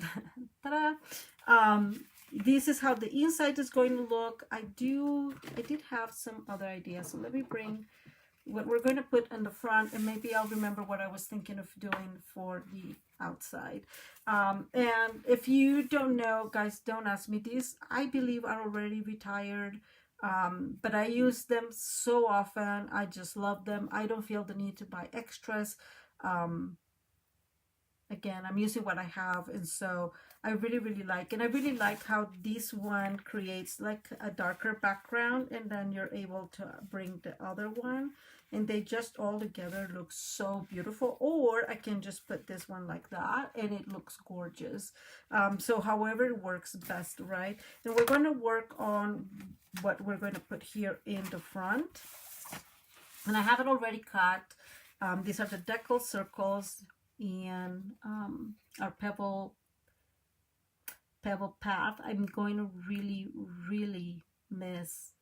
ta-da! This is how the inside is going to look. I did have some other ideas, so let me bring what we're going to put on the front, and maybe I'll remember what I was thinking of doing for the outside. And if you don't know, guys, don't ask me this. I believe are already retired, but I use them so often. I just love them. I don't feel the need to buy extras. Again, I'm using what I have, and so I really, really like, and I really like how this one creates like a darker background, and then you're able to bring the other one, and they just all together look so beautiful. Or I can just put this one like that, and it looks gorgeous. So however it works best, right? And we're going to work on what we're going to put here in the front, and I have it already cut. These are the decal circles, and our pebble path. I'm going to really, really miss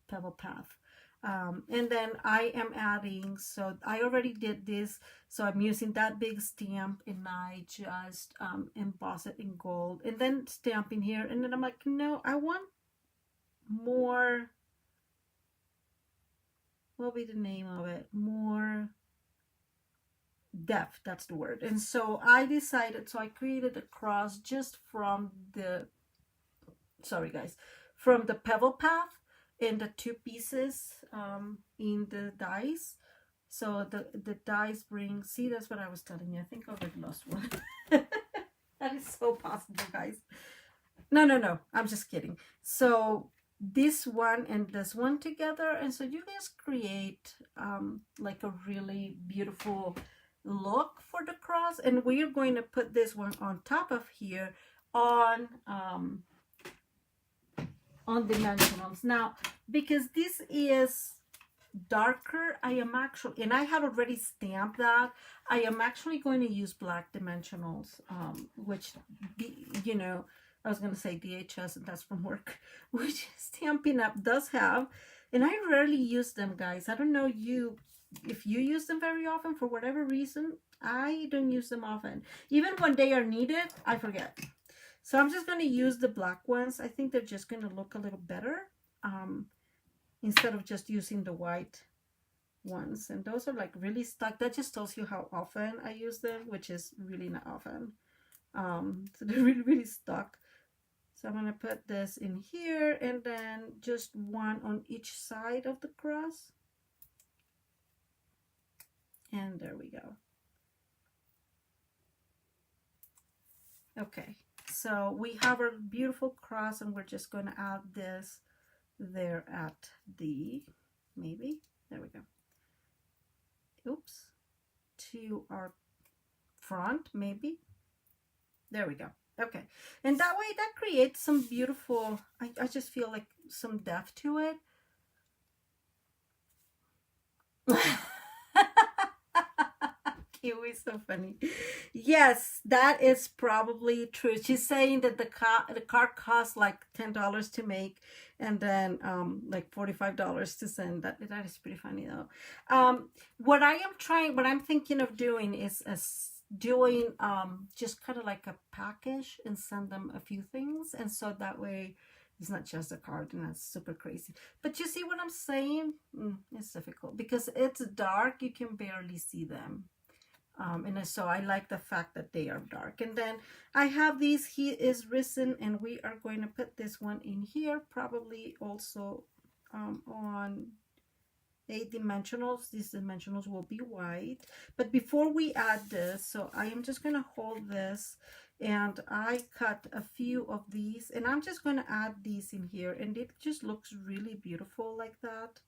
pebble path. And then I am adding, so I already did this, so I'm using that big stamp, and I just emboss it in gold, and then stamping here, and then I'm like, no, I want more, what will be the name of it, more depth, that's the word. And so I decided, so I created a cross just from the, sorry guys, from the pebble path in the two pieces in the dies. So the dies bring, see, that's what I was telling you. I think I already lost one. That is so possible, guys. No, I'm just kidding. So this one and this one together, and so you guys create like a really beautiful look for the cross. And we're going to put this one on top of here on dimensionals. Now, because this is darker, I am actually, and I had already stamped that, I am actually going to use black dimensionals, which, you know, I was going to say DHS, and that's from work, which Stampin' Up does have, and I rarely use them, guys. I don't know if you use them very often. For whatever reason, I don't use them often. Even when they are needed, I forget. So I'm just going to use the black ones. I think they're just going to look a little better instead of just using the white ones. And those are like really stuck. That just tells you how often I use them, which is really not often. So they're really, really stuck. So I'm going to put this in here, and then just one on each side of the cross. And there we go. Okay, so we have our beautiful cross, and we're just going to add this there at the, maybe, there we go. oops, to our front, maybe. There we go. Okay, and that way that creates some beautiful, I just feel like some depth to it. Kiwi, so funny. Yes, that is probably true. She's saying that the card costs like $10 to make, and then like $45 to send. That is pretty funny though. What I'm thinking of doing is doing just kind of like a package and send them a few things, and so that way it's not just a card, and that's super crazy. But you see what I'm saying? It's difficult because it's dark. You can barely see them. And so I like the fact that they are dark. And then I have these, he is risen, and we are going to put this one in here, probably also on 8 dimensionals. These dimensionals will be white. But before we add this, so I am just going to hold this, and I cut a few of these, and I'm just going to add these in here, and it just looks really beautiful like that.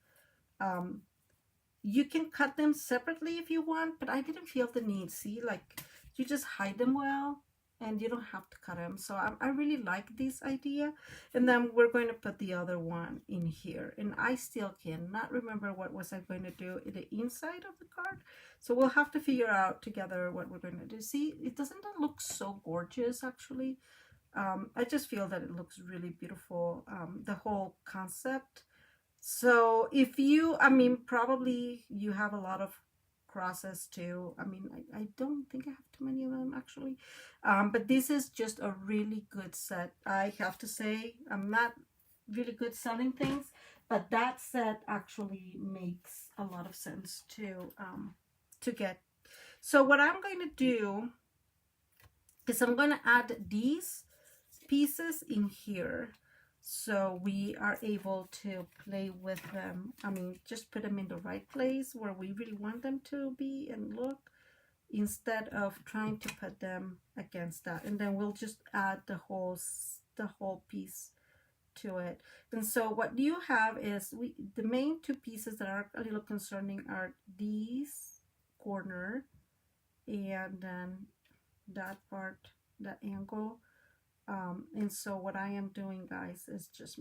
You can cut them separately if you want, but I didn't feel the need. See, like you just hide them well, and you don't have to cut them. So I really like this idea. And then we're going to put the other one in here, and I still cannot remember what was I going to do in the inside of the card. So we'll have to figure out together what we're going to do. See, it doesn't look so gorgeous actually. I just feel that it looks really beautiful, the whole concept. So if you, I mean, probably you have a lot of crosses too. I mean, I don't think I have too many of them actually. But this is just a really good set. I have to say, I'm not really good selling things, but that set actually makes a lot of sense to get. So what I'm going to do is I'm going to add these pieces in here, so we are able to play with them. I mean, just put them in the right place where we really want them to be and look, instead of trying to put them against that. And then we'll just add the whole piece to it. And so what you have is the main two pieces that are a little concerning are these corner, and then that part, that angle. And so what I am doing, guys, is just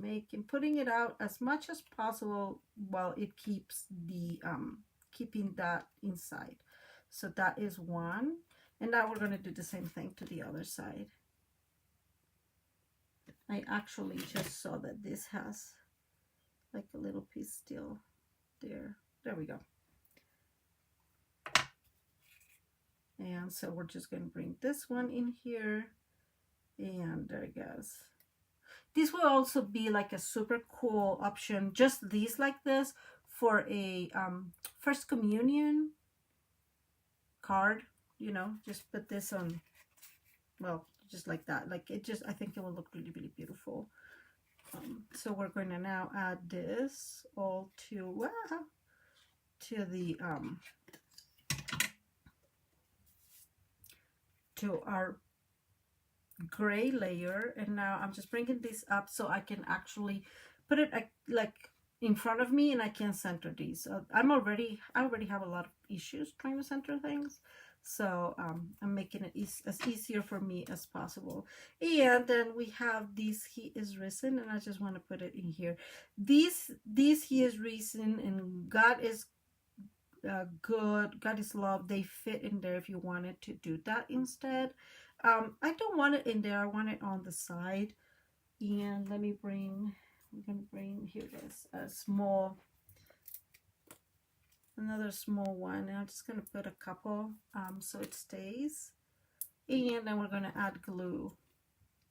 putting it out as much as possible while it keeps the keeping that inside. So that is one, and now we're going to do the same thing to the other side. I actually just saw that this has like a little piece still there. There we go. And so we're just going to bring this one in here. And there it goes. This will also be like a super cool option, just these like this, for a first communion card. You know, just put this on, well, just like that. Like it just, I think it will look really, really beautiful. So we're going to now add this all to the to our gray layer. And now I'm just bringing this up so I can actually put it like in front of me, and I can center these. I already have a lot of issues trying to center things, so I'm making it as easier for me as possible. And then we have this He is risen, and I just want to put it in here. These He is risen and God is good, God is love, they fit in there if you wanted to do that instead. I don't want it in there, I want it on the side. And let me bring, I'm gonna bring, here it is, another small one, and I'm just gonna put a couple so it stays. And then we're gonna add glue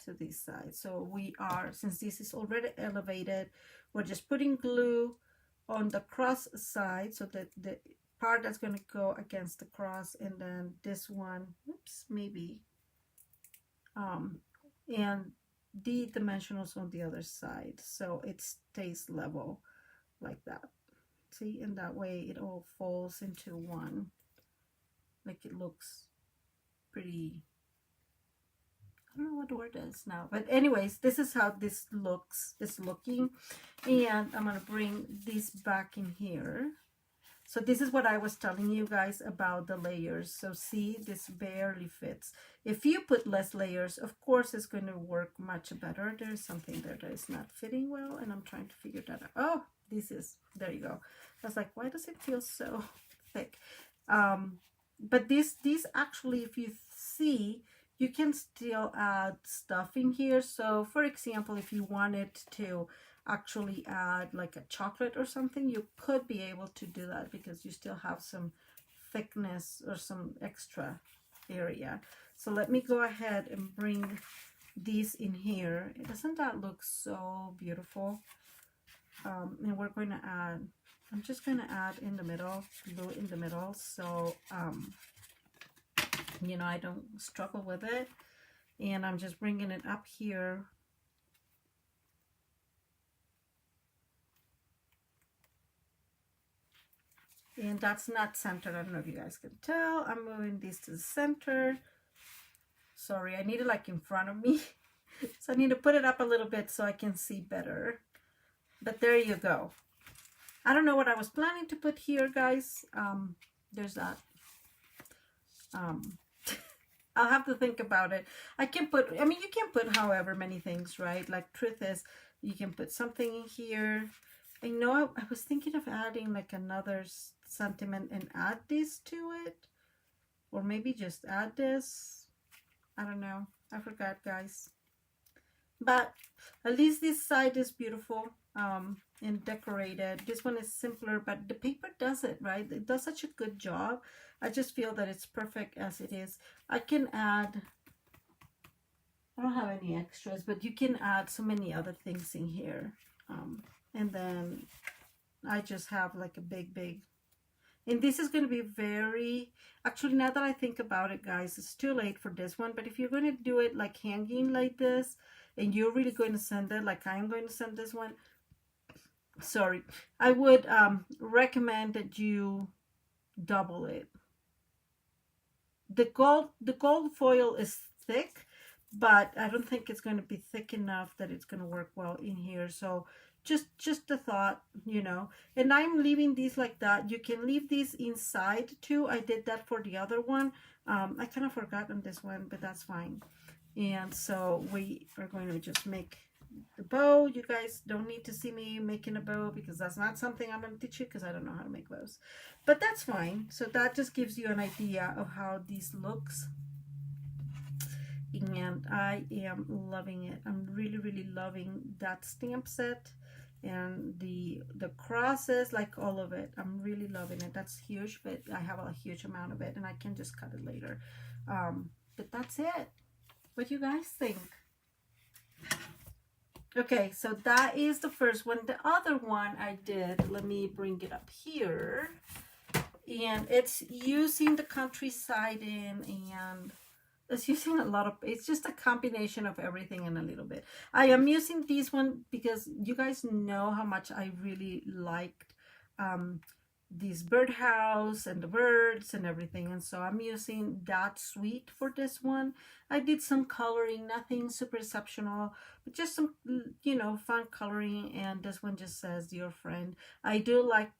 to this side. So we are, since this is already elevated, we're just putting glue on the cross side, so that the part that's going to go against the cross, and then this one, oops, maybe, and the dimensionals on the other side, so it stays level like that. See, and that way it all falls into one, like it looks pretty, I don't know what the word is now, but anyways, this is how this looking. And I'm going to bring this back in here. So this is what I was telling you guys about the layers. So see, this barely fits. If you put less layers, of course it's going to work much better. There's something there that is not fitting well, and I'm trying to figure that out. Oh, this is, there you go. I was like, why does it feel so thick? But these actually, if you see, you can still add stuff in here. So for example, if you wanted to actually add like a chocolate or something, you could be able to do that because you still have some thickness or some extra area. So let me go ahead and bring these in here. Doesn't that look so beautiful? And we're going to add, I'm just going to add in the middle, blue in the middle, so you know, I don't struggle with it. And I'm just bringing it up here. And that's not centered. I don't know if you guys can tell. I'm moving this to the center. Sorry, I need it like in front of me. So I need to put it up a little bit so I can see better. But there you go. I don't know what I was planning to put here, guys. There's that. I'll have to think about it. I can put, I mean, you can put however many things, right? Like, truth is, you can put something in here. I know I was thinking of adding like another sentiment and add this to it. Or maybe just add this. I don't know. I forgot, guys. But at least this side is beautiful and decorated. This one is simpler, but the paper does it, right? It does such a good job. I just feel that it's perfect as it is. I can add, I don't have any extras, but you can add so many other things in here. And then I just have like a big, and this is going to be very, actually, now that I think about it, guys, it's too late for this one, but if you're going to do it like hanging like this, and you're really going to send it like I'm going to send this one, sorry, I would recommend that you double it. The gold foil is thick, but I don't think it's going to be thick enough that it's going to work well in here. So just a thought, you know. And I'm leaving these like that. You can leave these inside too. I did that for the other one. I kind of forgot on this one, but that's fine. And so we are going to just make the bow. You guys don't need to see me making a bow because that's not something I'm going to teach you because I don't know how to make bows. But that's fine. So that just gives you an idea of how this looks. And I am loving it. I'm really loving that stamp set and the crosses, like all of it. I'm really loving it. That's huge, but I have a huge amount of it and I can just cut it later. But that's it. What do you guys think? Okay, so that is the first one. The other one I did, let me bring it up here. And it's using the countryside in, and it's using a lot of, it's just a combination of everything and a little bit. I am using this one because you guys know how much I really liked this birdhouse and the birds and everything, and so I'm using that suite for this one. I did some coloring, nothing super exceptional, but just some, you know, fun coloring. And this one just says dear friend. I do like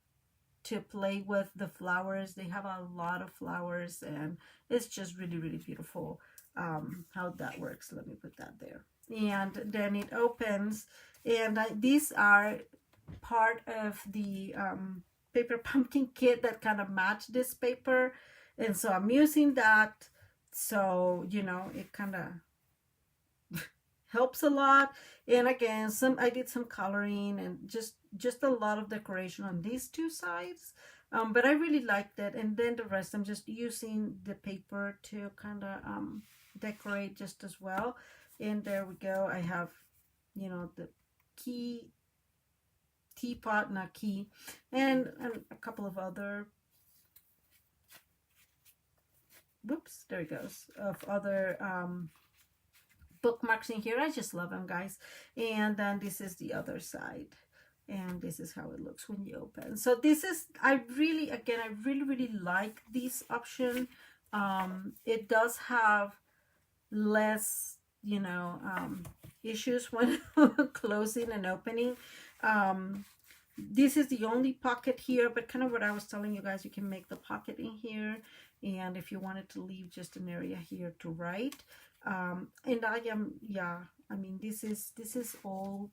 to play with the flowers. They have a lot of flowers and it's just really beautiful how that works. Let me put that there. And then it opens, and these are part of the paper pumpkin kit that kind of match this paper, and so I'm using that. So, you know, it kind of helps a lot. And again, I did some coloring and just a lot of decoration on these two sides, but I really liked it. And then the rest I'm just using the paper to kind of decorate just as well. And there we go. I have, you know, the teapot, not key, and a couple of other, whoops, there it goes, of other bookmarks in here. I just love them, guys. And then this is the other side, and this is how it looks when you open. So this is, I really like this option. It does have less, you know, issues when closing and opening, this is the only pocket here, but kind of what I was telling you guys, you can make the pocket in here, and if you wanted to leave just an area here to write. And I am, yeah, I mean, this is old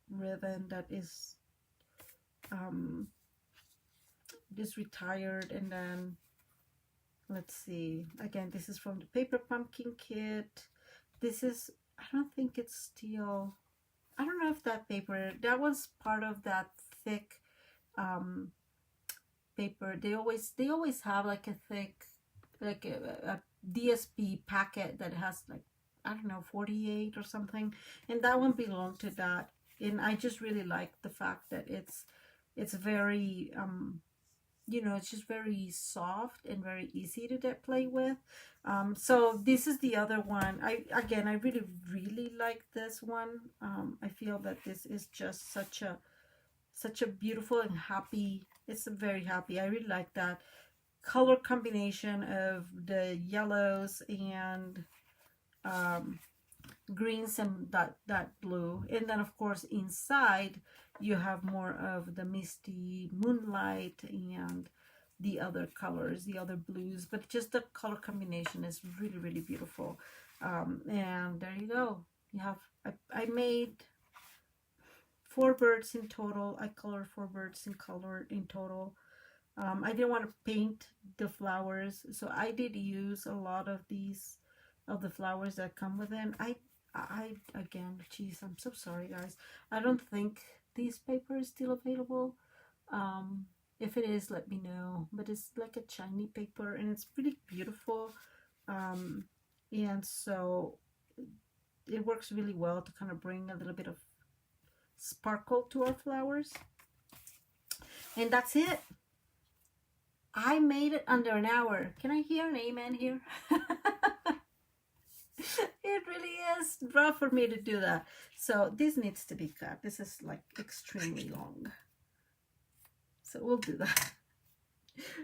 ribbon that is just retired. And then let's see, again, this is from the paper pumpkin kit. This is, I don't think it's steel. I don't know if that paper, that was part of that thick paper. They always have like a thick, like a DSP packet that has like, I don't know, 48 or something, and that one belonged to that. And I just really like the fact that it's very you know, it's just very soft and very easy to play with. So this is the other one. I really like this one. I feel that this is just such a beautiful and happy, it's very happy. I really like that color combination of the yellows and greens and that blue. And then of course inside you have more of the misty moonlight and the other colors, the other blues, but just the color combination is really, really beautiful. And there you go. You have, I made 4 birds in total. I colored 4 birds in total. I didn't want to paint the flowers, so I did use a lot of these, of the flowers that come with them. I again, geez, I'm so sorry guys. I don't think this paper is still available. If it is, let me know. But it's like a shiny paper and it's pretty beautiful. And so it works really well to kind of bring a little bit of sparkle to our flowers. And that's it. I made it under an hour. Can I hear an amen here? It really is rough for me to do that. So this needs to be cut. This is like extremely long. So we'll do that.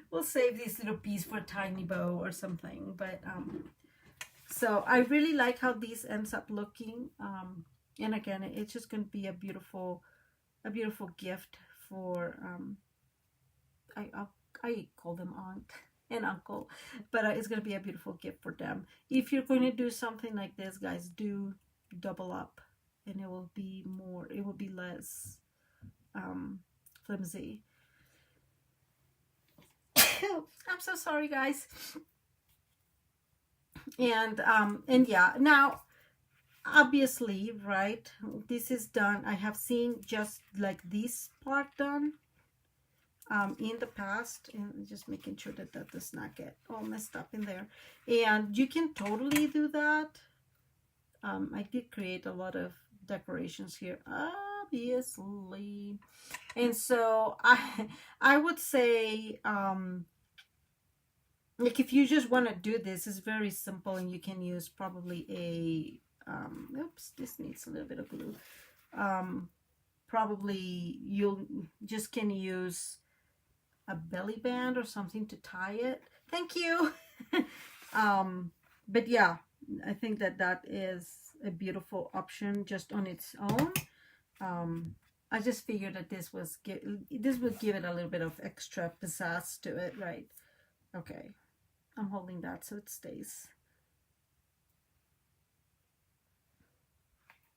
We'll save this little piece for a tiny bow or something. But so I really like how this ends up looking. And again, it's just going to be a beautiful gift for I call them aunt and uncle, but it's going to be a beautiful gift for them. If you're going to do something like this, guys, do double up, and it will be less flimsy. I'm so sorry guys. And yeah, now obviously, right, this is done. I have seen just like this part done in the past, and just making sure that that does not get all messed up in there. And you can totally do that. I did create a lot of decorations here, obviously. And so I would say like if you just want to do this, it's very simple, and you can use probably a oops, this needs a little bit of glue. Probably you'll just can use a belly band or something to tie it. Thank you. But yeah, I think that that is a beautiful option just on its own. I just figured that this would give it a little bit of extra pizzazz to it, right? Okay, I'm holding that so it stays.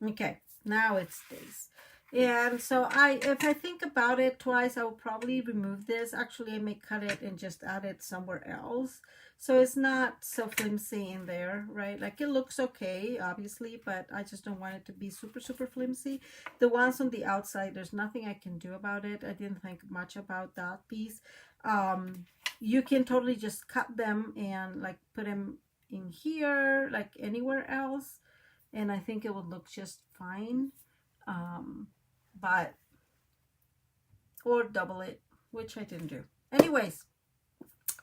Okay, now it stays. And so if I think about it twice, I will probably remove this. Actually, I may cut it and just add it somewhere else, so it's not so flimsy in there, right? Like it looks okay, obviously, but I just don't want it to be super, super flimsy. The ones on the outside, there's nothing I can do about it. I didn't think much about that piece. You can totally just cut them and like put them in here, like anywhere else, and I think it would look just fine. But or double it, which I didn't do. Anyways,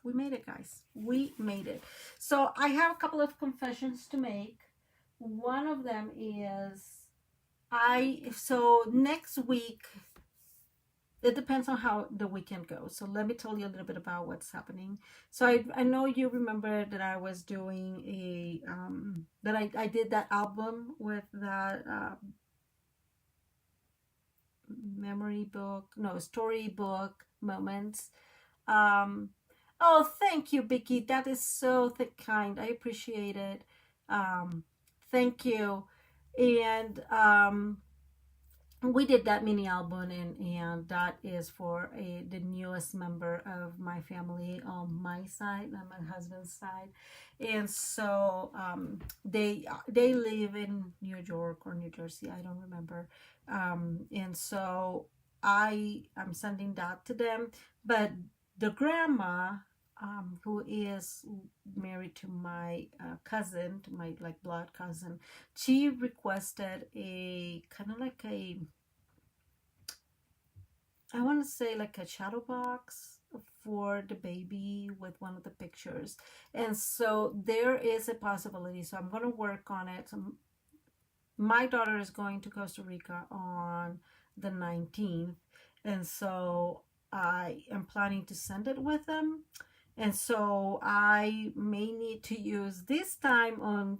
we made it, guys. We made it. So I have a couple of confessions to make. One of them is so next week, it depends on how the weekend goes. So let me tell you a little bit about what's happening. So I know you remember that I was doing a that I did that album with that memory book, no, storybook moments. Um, oh, thank you, Vicky. That is so kind. I appreciate it. Um, thank you. And we did that mini album, and that is for the newest member of my family on my side, on my husband's side. And so they live in New York or New Jersey, I don't remember. And so I am sending that to them, but the grandma, who is married to my cousin, to my like blood cousin, she requested a kind of like a, I want to say like a shadow box for the baby with one of the pictures. And so there is a possibility. So I'm going to work on it. So my daughter is going to Costa Rica on the 19th. And so I am planning to send it with them. And so I may need to use this time on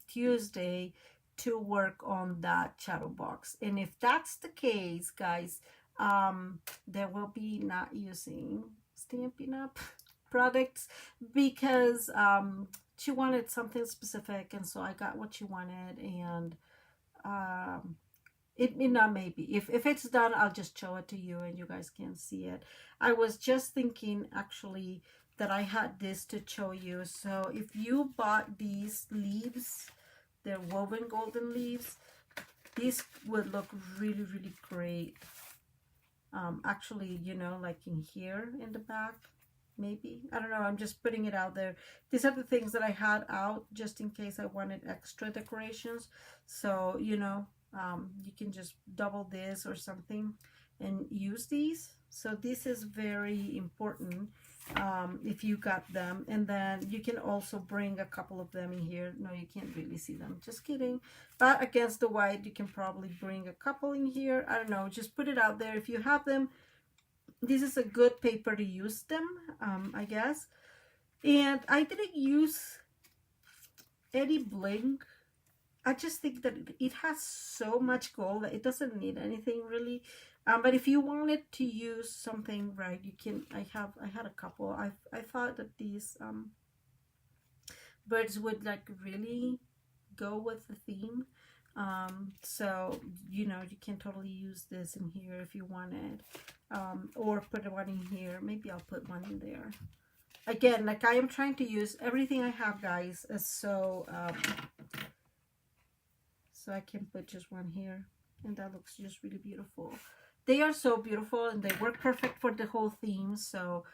Tuesday to work on that shadow box. And if that's the case, guys, there will be not using Stampin' Up products, because she wanted something specific, and so I got what she wanted. And it not maybe if it's done, I'll just show it to you and you guys can see it. I was just thinking actually that I had this to show you. So if you bought these leaves, they're woven golden leaves, these would look really, really great. Actually, you know, like in here in the back, maybe, I don't know, I'm just putting it out there. These are the things that I had out just in case I wanted extra decorations. So, you know, you can just double this or something and use these. So this is very important if you got them. And then you can also bring a couple of them in here. No, you can't really see them, just kidding. But against the white, you can probably bring a couple in here. I don't know, just put it out there. If you have them, this is a good paper to use them, I guess. And I didn't use any bling. I just think that it has so much gold that it doesn't need anything really. But if you wanted to use something, right, you can. I had a couple. I thought that these birds would like really go with the theme. So you know, you can totally use this in here if you wanted, or put one in here. Maybe I'll put one in there. Again, like I am trying to use everything I have, guys, so I can put just one here, and that looks just really beautiful. They are so beautiful, and they work perfect for the whole theme. So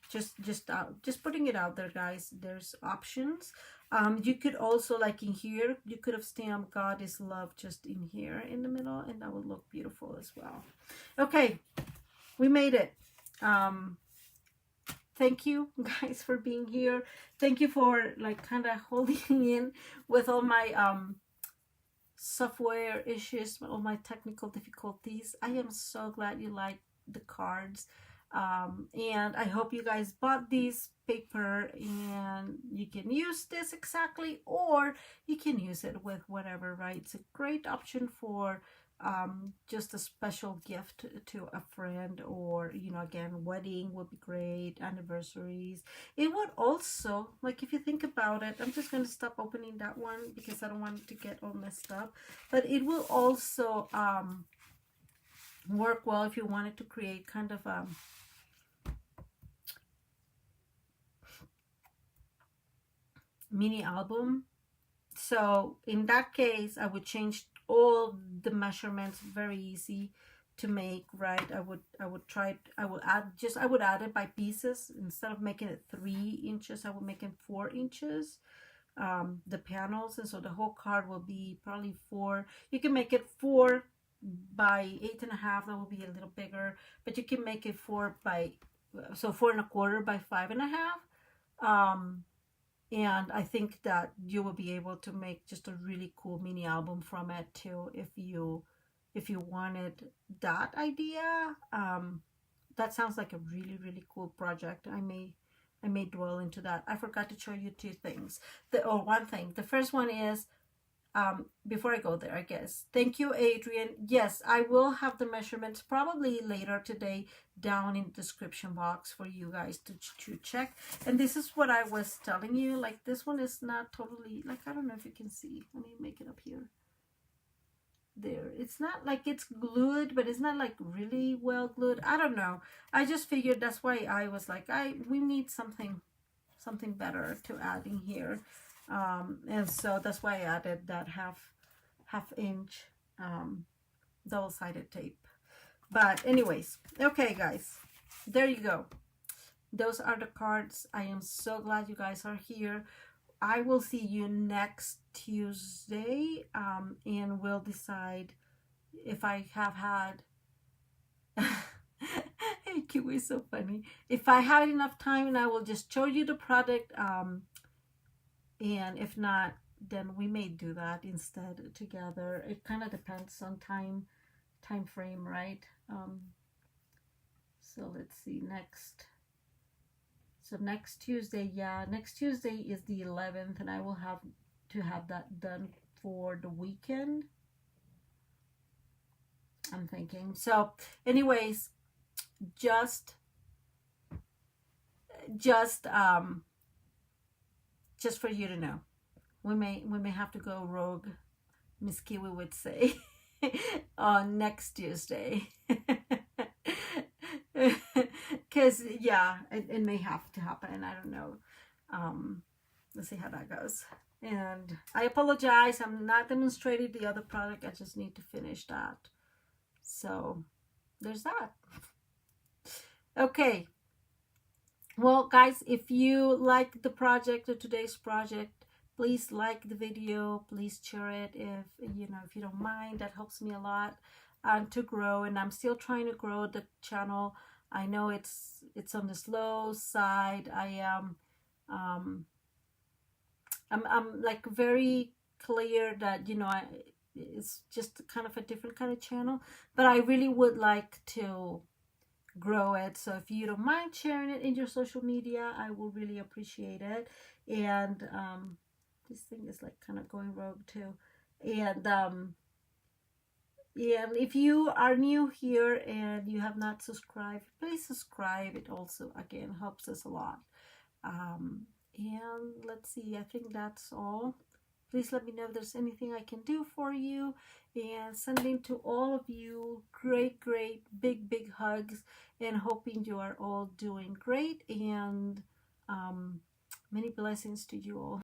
just putting it out there, guys. There's options. You could also, like in here, you could have stamped God is Love just in here in the middle, and that would look beautiful as well. Okay, we made it. Thank you guys for being here. Thank you for like kind of holding in with all my software issues, all my technical difficulties. I am so glad you like the cards, and I hope you guys bought this paper, and you can use this exactly, or you can use it with whatever, right? It's a great option for just a special gift to a friend, or you know, again, wedding would be great, anniversaries. It would also, like, if you think about it, I'm just going to stop opening that one because I don't want it to get all messed up, but it will also work well if you wanted to create kind of a mini album. So in that case, I would change all the measurements, very easy to make, right? I would add it by pieces. Instead of making it 3 inches, I would make it 4 inches, the panels, and so the whole card will be probably 4. You can make it 4 by 8.5, that will be a little bigger, but you can make it 4 by, so 4.25 by 5.5. And I think that you will be able to make just a really cool mini album from it too, if you wanted that idea. That sounds like a really, really cool project. I may dwell into that. I forgot to show you 2 things. One thing. The first one is before I go there, I guess. Thank you, Adrian. Yes, I will have the measurements probably later today down in the description box for you guys to check. And this is what I was telling you. Like, this one is not totally, like, I don't know if you can see. Let me make it up here. There. It's not like it's glued, but it's not like really well glued. I don't know. I just figured that's why I was like, we need something better to add in here. And so that's why I added that half inch double-sided tape. But anyways, okay guys, there you go. Those are the cards. I am so glad you guys are here. I will see you next Tuesday, and we'll decide if I have had hey, Kiwi is so funny. If I had enough time, and I will just show you the product, and if not, then we may do that instead together. It kind of depends on time frame, right? So let's see, next Tuesday, yeah, next Tuesday is the 11th, and I will have to have that done for the weekend, I'm thinking. So anyways, just for you to know, we may have to go rogue, Miss Kiwi would say, on next Tuesday. Because yeah, it may have to happen. I don't know. Let's see how that goes. And I apologize, I'm not demonstrating the other product. I just need to finish that. So there's that. Okay, well guys, if you like the project or today's project, please like the video, please share it if you don't mind. That helps me a lot to grow, and I'm still trying to grow the channel. I know it's on the slow side. I'm like very clear that it's just kind of a different kind of channel, but I really would like to grow it. So if you don't mind sharing it in your social media, I will really appreciate it. And this thing is like kind of going rogue too. And yeah, if you are new here and you have not subscribed, please subscribe. It also, again, helps us a lot. And let's see, I think that's all. Please let me know if there's anything I can do for you. And sending to all of you great, big hugs, and hoping you are all doing great. And many blessings to you all.